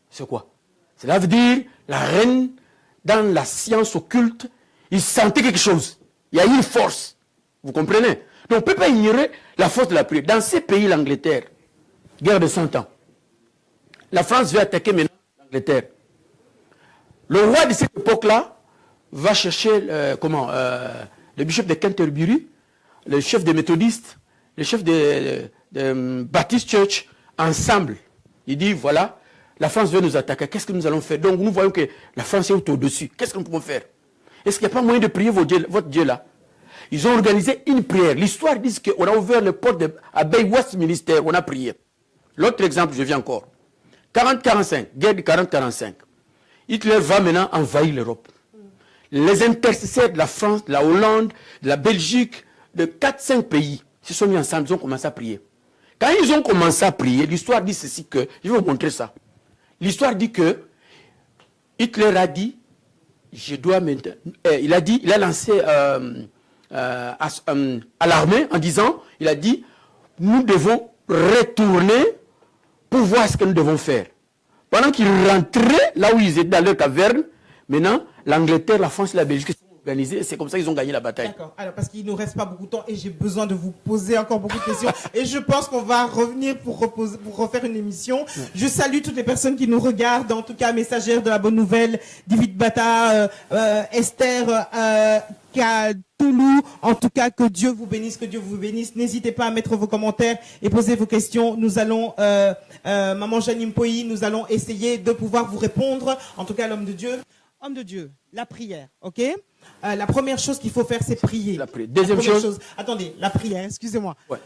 Speaker 2: C'est quoi? Cela veut dire, la reine, dans la science occulte, il sentait quelque chose. Il y a une force. Vous comprenez? Donc on ne peut pas ignorer la force de la prière. Dans ces pays, l'Angleterre, guerre de 100 ans, la France veut attaquer maintenant l'Angleterre. Le roi de cette époque-là va chercher le bishop de Canterbury, le chef des méthodistes, le chef de Baptist Church, ensemble. Il dit, voilà, la France veut nous attaquer. Qu'est-ce que nous allons faire? Donc nous voyons que la France est au-dessus. Qu'est-ce que nous pouvons faire? Est-ce qu'il n'y a pas moyen de prier votre Dieu là? Ils ont organisé une prière. L'histoire dit qu'on a ouvert le port à Bay Westminster, on a prié. L'autre exemple, je viens encore. 40-45, guerre de 40-45. Hitler va maintenant envahir l'Europe. Les intercesseurs de la France, de la Hollande, de la Belgique, de 4-5 pays se sont mis ensemble, ils ont commencé à prier. Quand ils ont commencé à prier, l'histoire dit ceci que, je vais vous montrer ça. L'histoire dit que Hitler a dit, je dois maintenant... il a lancé à l'armée en disant, il a dit, nous devons retourner pour voir ce que nous devons faire. Pendant qu'ils rentraient là où ils étaient dans leur caverne, maintenant, l'Angleterre, la France et la Belgique sont organisés. C'est comme ça qu'ils ont gagné la bataille.
Speaker 1: D'accord. Alors, parce qu'il ne nous reste pas beaucoup de temps et j'ai besoin de vous poser encore beaucoup de questions. Et je pense qu'on va revenir pour refaire une émission. Ouais. Je salue toutes les personnes qui nous regardent. En tout cas, messagère de la bonne nouvelle, David Bata, Esther, Toulou. En tout cas, que Dieu vous bénisse, que Dieu vous bénisse. N'hésitez pas à mettre vos commentaires et poser vos questions. Nous allons, Maman Janine Poyi, nous allons essayer de pouvoir vous répondre. En tout cas, l'homme de Dieu. Homme de Dieu, la prière, ok? La première chose qu'il faut faire, c'est prier.
Speaker 2: Deuxième chose.
Speaker 1: Attendez, la prière, excusez-moi.
Speaker 2: Ouais.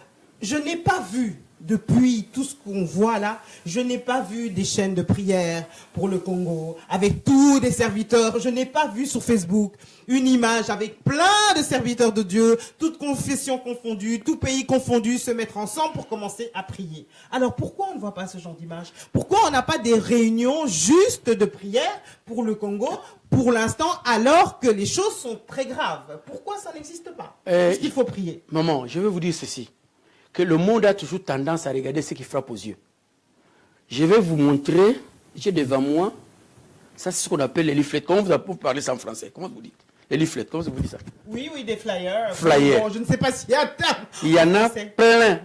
Speaker 1: Je n'ai pas vu, depuis tout ce qu'on voit là, je n'ai pas vu des chaînes de prière pour le Congo, avec tous des serviteurs. Je n'ai pas vu sur Facebook une image avec plein de serviteurs de Dieu, toutes confessions confondues, tout pays confondu, se mettre ensemble pour commencer à prier. Alors pourquoi on ne voit pas ce genre d'image? Pourquoi on n'a pas des réunions justes de prière pour le Congo pour l'instant, alors que les choses sont très graves? Pourquoi ça n'existe pas? Est-ce qu'il faut prier?
Speaker 2: Maman, je vais vous dire ceci, que le monde a toujours tendance à regarder ce qui frappe aux yeux. Je vais vous montrer, j'ai devant moi, ça c'est ce qu'on appelle les leaflets. Comment vous parlez ça en français? Comment vous dites? Les leaflets, comment vous dites ça?
Speaker 1: Oui, des flyers.
Speaker 2: Flyers.
Speaker 1: Bon, je ne sais pas s'il y a un terme.
Speaker 2: Il y en a plein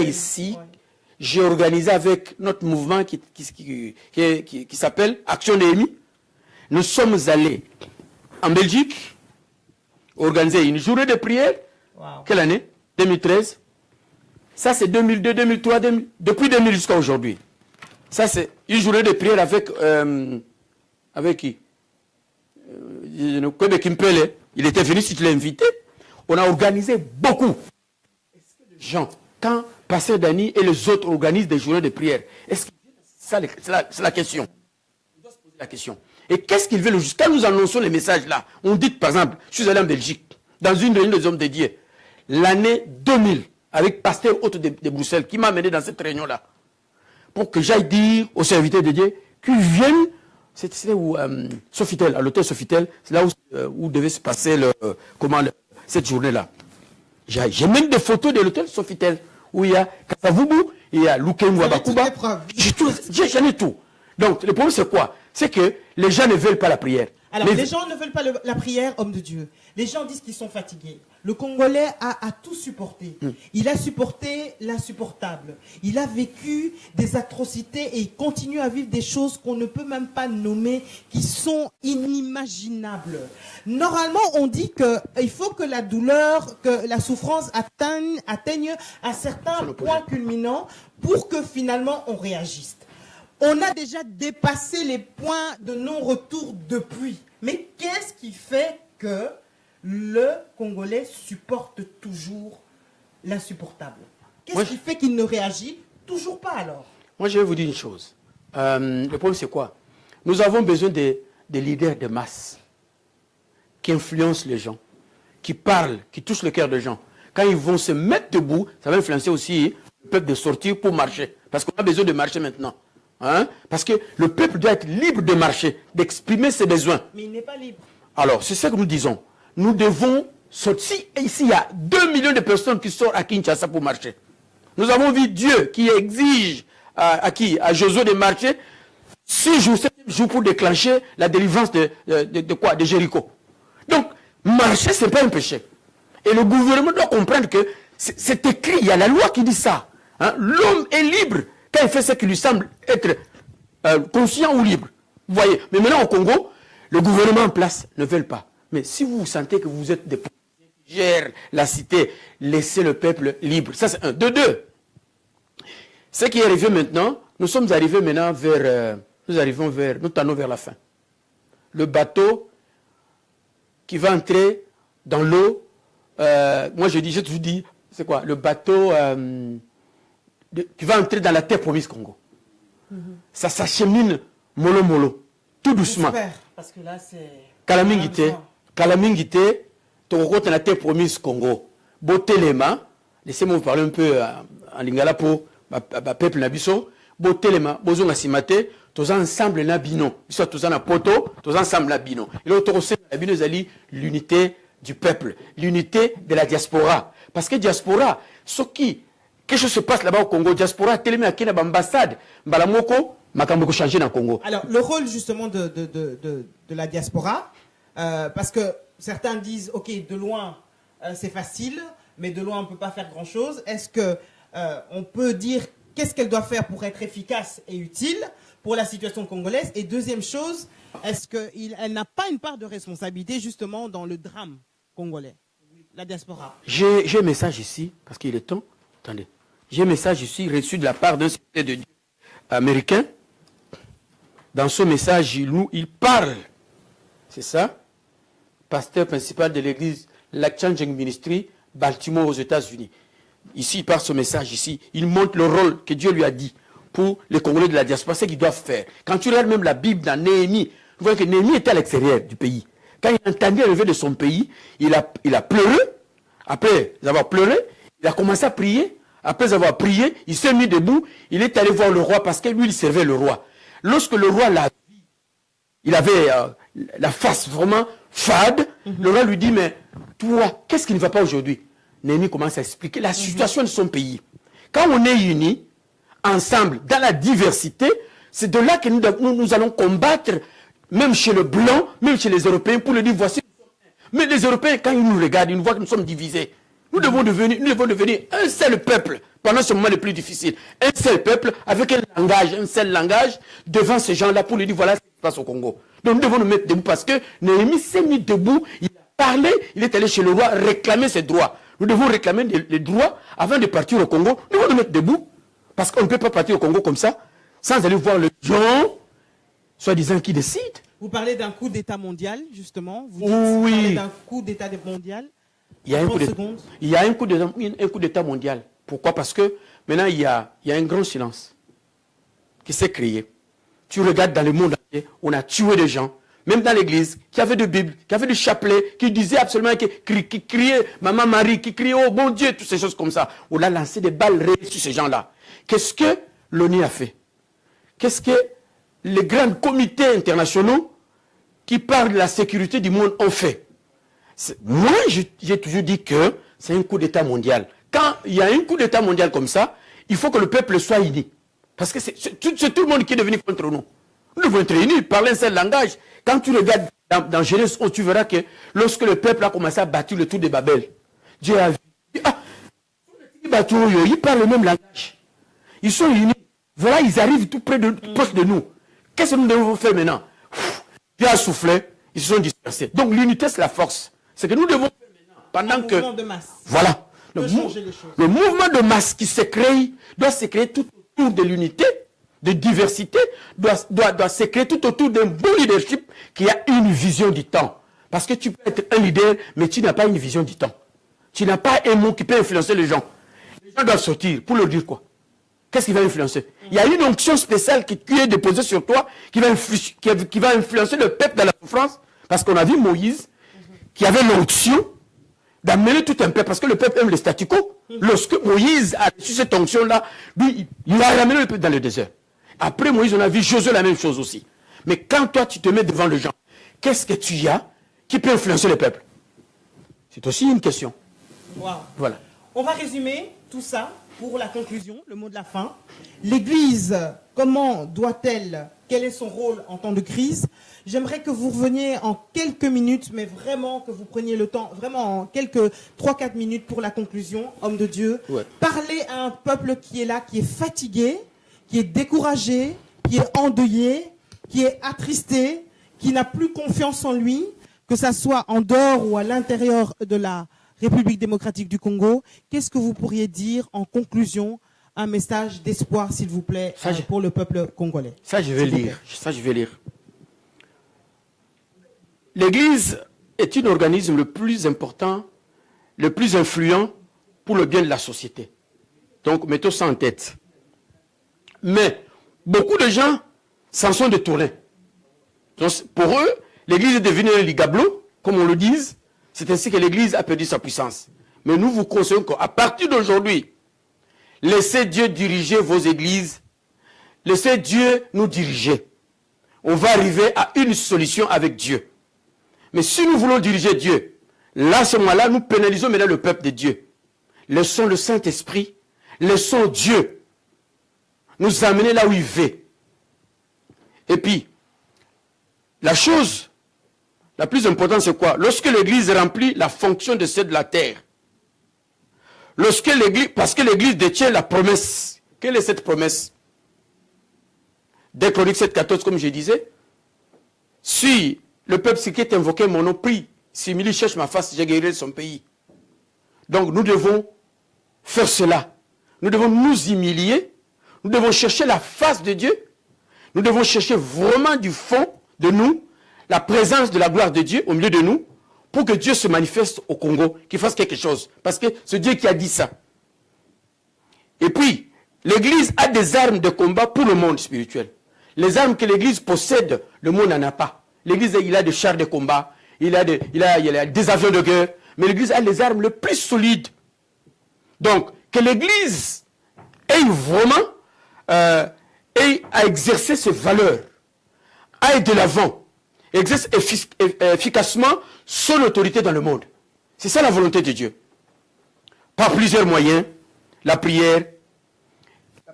Speaker 2: ici. Ouais. J'ai organisé avec notre mouvement qui s'appelle Action Néhémie. Nous sommes allés en Belgique organiser une journée de prière. Wow. Quelle année? 2013. Ça, c'est 2002, 2003, depuis 2000 jusqu'à aujourd'hui. Ça, c'est une journée de prière avec qui? Kimpele. Il était venu si tu l'as invité. On a organisé beaucoup de gens. Quand Pasteur Dani et les autres organisent des journées de prière, est-ce que c'est la question? On doit se poser la question. Et qu'est-ce qu'ils veulent juste? Quand nous annonçons les messages là, on dit par exemple, je suis allé en Belgique, dans une réunion des hommes dédiés, l'année 2000, avec Pasteur Haute de Bruxelles, qui m'a amené dans cette réunion-là, pour que j'aille dire aux serviteurs dédiés qu'ils viennent, c'était où Sofitel, à l'hôtel Sofitel, c'est là où devait se passer cette journée-là. J'ai même des photos de l'hôtel Sofitel, où il y a Kasavubu, il y a Lukem Wabakuba. J'en ai tout. Donc, le problème, c'est quoi? C'est que les gens ne veulent pas la prière.
Speaker 1: Alors, les gens ne veulent pas la prière, homme de Dieu. Les gens disent qu'ils sont fatigués. Le Congolais a tout supporté. Il a supporté l'insupportable. Il a vécu des atrocités et il continue à vivre des choses qu'on ne peut même pas nommer, qui sont inimaginables. Normalement, on dit qu'il faut que la douleur, que la souffrance atteigne un certain point culminant pour que finalement on réagisse. On a déjà dépassé les points de non-retour depuis. Mais qu'est-ce qui fait que le Congolais supporte toujours l'insupportable? Qu'est-ce qui fait qu'il ne réagit toujours pas alors?
Speaker 2: Moi, je vais vous dire une chose. Le problème, c'est quoi? Nous avons besoin des leaders de masse qui influencent les gens, qui parlent, qui touchent le cœur des gens. Quand ils vont se mettre debout, ça va influencer aussi le peuple de sortir pour marcher. Parce qu'on a besoin de marcher maintenant. Hein? Parce que le peuple doit être libre de marcher, d'exprimer ses besoins.
Speaker 1: Mais il n'est pas libre.
Speaker 2: Alors, c'est ça que nous disons. Nous devons sortir. Ici, il y a 2 millions de personnes qui sortent à Kinshasa pour marcher. Nous avons vu Dieu qui exige à Josué de marcher 6 jours, 7 jours pour déclencher la délivrance de quoi? De Jéricho. Donc, marcher, ce n'est pas un péché. Et le gouvernement doit comprendre que c'est écrit, il y a la loi qui dit ça. Hein? L'homme est libre quand il fait ce qui lui semble être conscient ou libre. Vous voyez. Mais maintenant au Congo, le gouvernement en place ne veut pas. Mais si vous sentez que vous êtes des policiers qui gèrent la cité, laissez le peuple libre. Ça c'est un. De deux. Ce qui est arrivé maintenant, nous sommes arrivés maintenant vers... nous tendons vers la fin. Le bateau qui va entrer dans l'eau, moi j'ai toujours dit, c'est quoi? Le bateau... qui va entrer dans la terre promise Congo. Ça s'achemine mollo, tout doucement.
Speaker 1: J'espère, parce que là c'est...
Speaker 2: Kalamingite, Tokoko dans la terre promise Congo. Botelema, laissez-moi vous parler un peu en lingala pour peuple nabiso. Botelema, bozonga simate, tous ensemble na bino, soit tous en poto, tous ensemble na bino. Et l'autre aussi na bino zali l'unité du peuple, l'unité de la diaspora. Parce que diaspora, ce qui quelque chose se passe là-bas au Congo, diaspora tellement à Kenya ambassade, balamoko makambo changer dans le Congo.
Speaker 1: Alors le rôle justement de la diaspora, parce que certains disent ok de loin c'est facile, mais de loin on ne peut pas faire grand-chose. Est-ce que on peut dire qu'est-ce qu'elle doit faire pour être efficace et utile pour la situation congolaise? Et deuxième chose, est-ce qu'elle n'a pas une part de responsabilité justement dans le drame congolais, la diaspora?
Speaker 2: J'ai un message ici, parce qu'il est temps. Attendez. J'ai un message ici reçu de la part d'un secrétaire de Dieu américain. Dans ce message, il parle. C'est ça? Pasteur principal de l'église Life Changing Ministry, Baltimore aux États-Unis. Ici, par ce message ici, il montre le rôle que Dieu lui a dit pour les Congolais de la diaspora, ce qu'ils doivent faire. Quand tu regardes même la Bible dans Néhémie, tu vois que Néhémie était à l'extérieur du pays. Quand il entendait lever de son pays, il a pleuré. Après avoir pleuré, il a commencé à prier. Après avoir prié, il s'est mis debout. Il est allé voir le roi parce que lui, il servait le roi. Lorsque le roi l'a vu, il avait la face vraiment fade. Le roi lui dit, mais toi, qu'est-ce qui ne va pas aujourd'hui? Néhémie commence à expliquer la situation de son pays. Quand on est unis, ensemble, dans la diversité, c'est de là que nous allons combattre, même chez le blanc, même chez les Européens, pour le dire, voici. Mais les Européens, quand ils nous regardent, ils nous voient que nous sommes divisés. Nous devons devenir un seul peuple pendant ce moment le plus difficile. Un seul peuple avec un seul langage devant ces gens-là pour lui dire voilà ce qui se passe au Congo. Donc nous devons nous mettre debout parce que Néhémie s'est mis debout, il a parlé, il est allé chez le roi réclamer ses droits. Nous devons réclamer les droits avant de partir au Congo. Nous devons nous mettre debout parce qu'on ne peut pas partir au Congo comme ça sans aller voir les gens, soi-disant, qui décident.
Speaker 1: Vous parlez d'un coup d'État mondial, justement. Vous
Speaker 2: parlez
Speaker 1: d'un coup d'État mondial.
Speaker 2: Il y a un coup d'État mondial. Pourquoi? Parce que maintenant, il y a un grand silence qui s'est créé. Tu regardes dans le monde entier, on a tué des gens, même dans l'église, qui avaient de Bible, qui avaient du chapelet, qui disaient absolument, qui criaient Maman Marie, qui criaient Oh mon Dieu, toutes ces choses comme ça. On a lancé des balles réelles sur ces gens-là. Qu'est-ce que l'ONU a fait? Qu'est-ce que les grands comités internationaux qui parlent de la sécurité du monde ont fait? Moi, j'ai toujours dit que c'est un coup d'État mondial. Quand il y a un coup d'État mondial comme ça, il faut que le peuple soit uni. Parce que c'est tout le monde qui est devenu contre nous. Nous devons être unis, parler un seul langage. Quand tu regardes dans Genèse, tu verras que lorsque le peuple a commencé à bâtir le tour de Babel, Dieu a vu, ils parlent le même langage. Ils sont unis. Voilà, ils arrivent tout proche de nous. Qu'est-ce que nous devons faire maintenant? Dieu a soufflé, ils se sont dispersés. Donc l'unité, c'est la force. C'est que nous devons faire maintenant, pendant que...
Speaker 1: mouvement de masse.
Speaker 2: Voilà. Le mouvement de masse qui se crée, doit se créer tout autour de l'unité, de diversité, doit se créer tout autour d'un bon leadership qui a une vision du temps. Parce que tu peux être un leader, mais tu n'as pas une vision du temps. Tu n'as pas un mot qui peut influencer les gens. Les gens doivent sortir pour leur dire quoi? Qu'est-ce qui va influencer? Il y a une onction spéciale qui est déposée sur toi, qui va influencer le peuple dans la souffrance. Parce qu'on a vu Moïse, qui avait l'onction d'amener tout un peuple, parce que le peuple aime le statu quo. Lorsque Moïse a reçu cette onction-là, lui, il a ramené le peuple dans le désert. Après Moïse, on a vu Josué la même chose aussi. Mais quand toi, tu te mets devant les gens, qu'est-ce que tu as qui peut influencer le peuple? C'est aussi une question.
Speaker 1: Wow.
Speaker 2: Voilà.
Speaker 1: On va résumer tout ça pour la conclusion, le mot de la fin. L'Église, comment doit-elle, quel est son rôle en temps de crise? J'aimerais que vous reveniez en quelques minutes, mais vraiment que vous preniez le temps, vraiment en quelques 3-4 minutes pour la conclusion, homme de Dieu.
Speaker 2: Ouais.
Speaker 1: Parlez à un peuple qui est là, qui est fatigué, qui est découragé, qui est endeuillé, qui est attristé, qui n'a plus confiance en lui, que ça soit en dehors ou à l'intérieur de la République démocratique du Congo. Qu'est-ce que vous pourriez dire en conclusion, un message d'espoir, s'il vous plaît, pour le peuple congolais?
Speaker 2: Ça, je vais lire. L'Église est un organisme le plus important, le plus influent pour le bien de la société. Donc, mettons ça en tête. Mais, beaucoup de gens s'en sont détournés. Donc, pour eux, l'Église est devenue un ligablo, comme on le dit. C'est ainsi que l'Église a perdu sa puissance. Mais nous vous conseillons qu'à partir d'aujourd'hui, laissez Dieu diriger vos églises. Laissez Dieu nous diriger. on va arriver à une solution avec Dieu. Mais si nous voulons diriger Dieu, là, à ce moment-là, nous pénalisons maintenant le peuple de Dieu. Laissons le Saint-Esprit, laissons Dieu nous amener là où il veut. Et puis, la chose la plus importante, c'est quoi? Lorsque l'Église remplit la fonction de celle de la terre, lorsque l'Église, parce que l'Église détient la promesse. Quelle est cette promesse? Dès Chroniques 7,14, comme je disais, si le peuple qui est invoqué mon nom prie, si Mili cherche ma face, j'ai guéri son pays. Donc nous devons faire cela. Nous devons nous humilier. Nous devons chercher la face de Dieu. Nous devons chercher vraiment du fond de nous la présence de la gloire de Dieu au milieu de nous pour que Dieu se manifeste au Congo, qu'il fasse quelque chose. Parce que c'est Dieu qui a dit ça. Et puis, l'Église a des armes de combat pour le monde spirituel. Les armes que l'Église possède, le monde n'en a pas. L'Église, il a des chars de combat, il a des avions de guerre, mais l'Église a les armes les plus solides. Donc, que l'Église ait vraiment ait à exercer ses valeurs, aille de l'avant, exerce efficacement son autorité dans le monde. C'est ça la volonté de Dieu. Par plusieurs moyens, la prière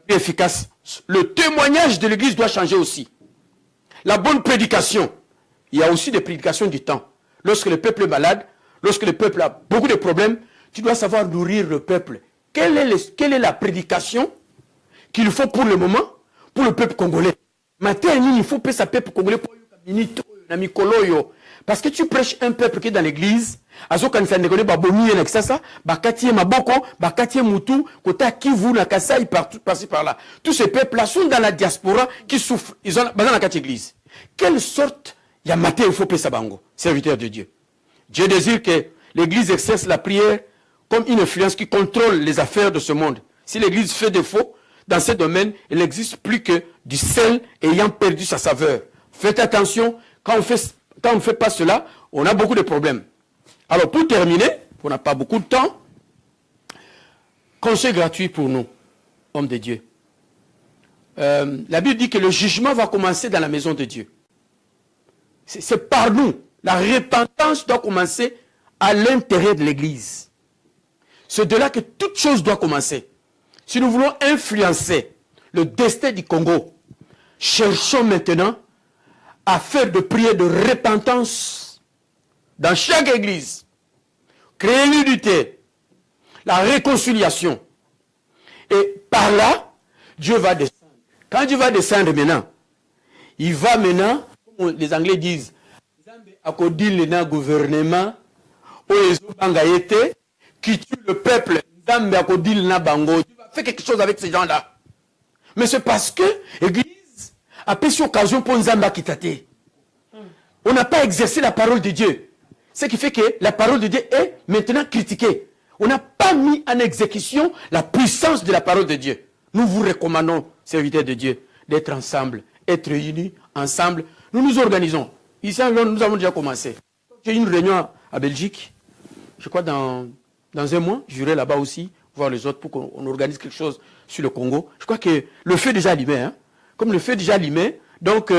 Speaker 2: efficace. Le témoignage de l'Église doit changer aussi. La bonne prédication. Il y a aussi des prédications du temps. Lorsque le peuple est malade, lorsque le peuple a beaucoup de problèmes, tu dois savoir nourrir le peuple. Quelle est la prédication qu'il faut pour le moment, pour le peuple congolais? Maintenant, il faut que ça peuple congolais pour parce que tu prêches un peuple qui est dans l'église, tous ces peuples-là sont dans la diaspora qui souffrent. Ils sont dans la église. Quelle sorte il y a matin, il faut payer Sabango, serviteur de Dieu. Dieu désire que l'église exerce la prière comme une influence qui contrôle les affaires de ce monde. Si l'église fait défaut dans ce domaine, il n'existe plus que du sel ayant perdu sa saveur. Faites attention, quand on ne fait pas cela, on a beaucoup de problèmes. Alors pour terminer, on n'a pas beaucoup de temps, conseil gratuit pour nous, hommes de Dieu. La Bible dit que le jugement va commencer dans la maison de Dieu. C'est par nous. La repentance doit commencer à l'intérieur de l'église. C'est de là que toute chose doit commencer. Si nous voulons influencer le destin du Congo, cherchons maintenant à faire de prières de repentance dans chaque église. Créer l'unité, la réconciliation. Et par là, Dieu va descendre. Quand Dieu va descendre maintenant, il va maintenant, comme les Anglais disent, le gouvernement, qui tue le peuple, Dieu va faire quelque chose avec ces gens-là. Mais c'est parce que l'Église a pris cette occasion pour Nzamba Kitate. On n'a pas exercé la parole de Dieu. Ce qui fait que la parole de Dieu est maintenant critiquée. On n'a pas mis en exécution la puissance de la parole de Dieu. Nous vous recommandons, serviteurs de Dieu, d'être ensemble, être unis, ensemble. Nous nous organisons. Ici, nous avons déjà commencé. J'ai une réunion à Belgique. Je crois dans un mois, j'irai là-bas aussi, voir les autres pour qu'on organise quelque chose sur le Congo. Je crois que le feu est déjà allumé. Hein? Comme le feu est déjà allumé, donc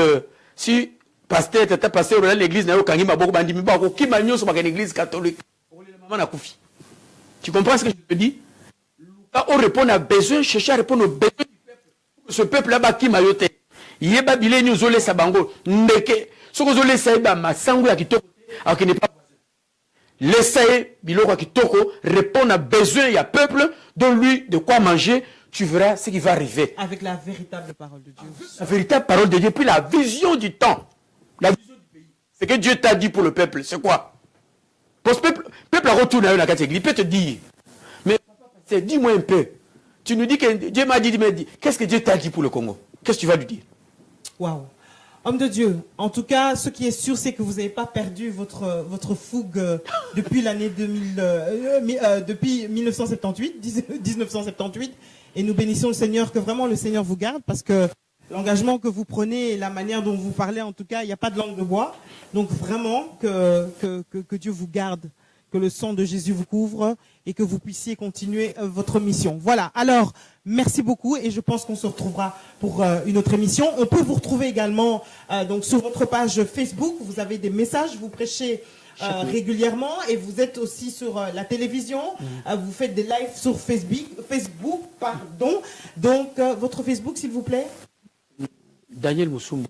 Speaker 2: si pasteur, pasteur, l'église n'a pas l'église catholique. Tu comprends ce que je te dis? Quand on répond à besoin, chercher à répondre aux besoins du peuple. Ce peuple là-bas qui m'a yoté. Il y a babilé nous olé sabango. Ndeke. Ce que vous olé saïba ma sangu à kitoko. Alors qu'il n'est pas laissez biloko à kitoko répondre à besoin, il y a peuple, donne-lui de quoi manger. Tu verras ce qui va arriver.
Speaker 1: Avec la véritable parole de Dieu.
Speaker 2: La véritable parole de Dieu, puis la vision du temps. La vision du pays. Ce que Dieu t'a dit pour le peuple, c'est quoi? Pour ce peuple a retourné à la catégorie. Il peut te dire, mais dis-moi un peu. Tu nous dis que Dieu m'a dit, qu'est-ce que Dieu t'a dit pour le Congo? Qu'est-ce que tu vas lui dire?
Speaker 1: Waouh. Homme de Dieu, en tout cas, ce qui est sûr, c'est que vous n'avez pas perdu votre fougue depuis l'année 2000, depuis 1978. Et nous bénissons le Seigneur, que vraiment le Seigneur vous garde, parce que l'engagement que vous prenez et la manière dont vous parlez, en tout cas, il n'y a pas de langue de bois. Donc vraiment, que Dieu vous garde, que le sang de Jésus vous couvre et que vous puissiez continuer votre mission. Voilà, alors merci beaucoup et je pense qu'on se retrouvera pour une autre émission. On peut vous retrouver également donc sur votre page Facebook, vous avez des messages, vous prêchez régulièrement et vous êtes aussi sur la télévision, vous faites des lives sur Facebook, pardon. Donc votre Facebook s'il vous plaît.
Speaker 2: Daniel Moussoumou.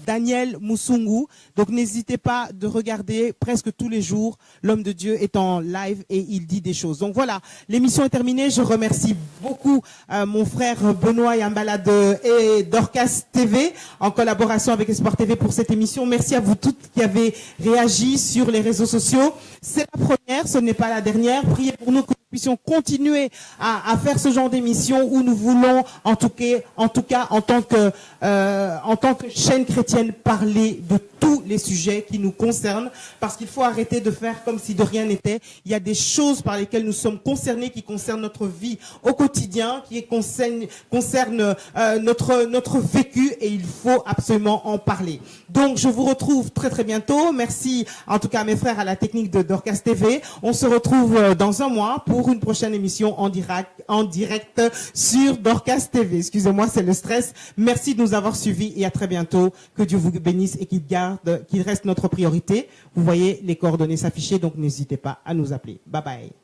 Speaker 1: Daniel Moussoungou. Donc n'hésitez pas de regarder presque tous les jours. L'homme de Dieu est en live et il dit des choses. Donc voilà, l'émission est terminée. Je remercie beaucoup mon frère Benoît Yambalade et Dorcas TV en collaboration avec Espoir TV pour cette émission. Merci à vous toutes qui avez réagi sur les réseaux sociaux. C'est la première, ce n'est pas la dernière. Priez pour nous que nous puissions continuer à faire ce genre d'émission où nous voulons, en tout cas, en tant que chaîne chrétienne, parler de tous les sujets qui nous concernent, parce qu'il faut arrêter de faire comme si de rien n'était. Il y a des choses par lesquelles nous sommes concernés, qui concernent notre vie au quotidien, qui concernent notre vécu, et il faut absolument en parler. Donc, je vous retrouve très très bientôt. Merci en tout cas à mes frères à la technique de Dorcas TV. On se retrouve dans un mois pour une prochaine émission en direct sur Dorcas TV. Excusez-moi, c'est le stress. Merci de nous avoir suivis et à très bientôt. Que Dieu vous bénisse et qu'il reste notre priorité. Vous voyez les coordonnées s'afficher, donc n'hésitez pas à nous appeler. Bye bye.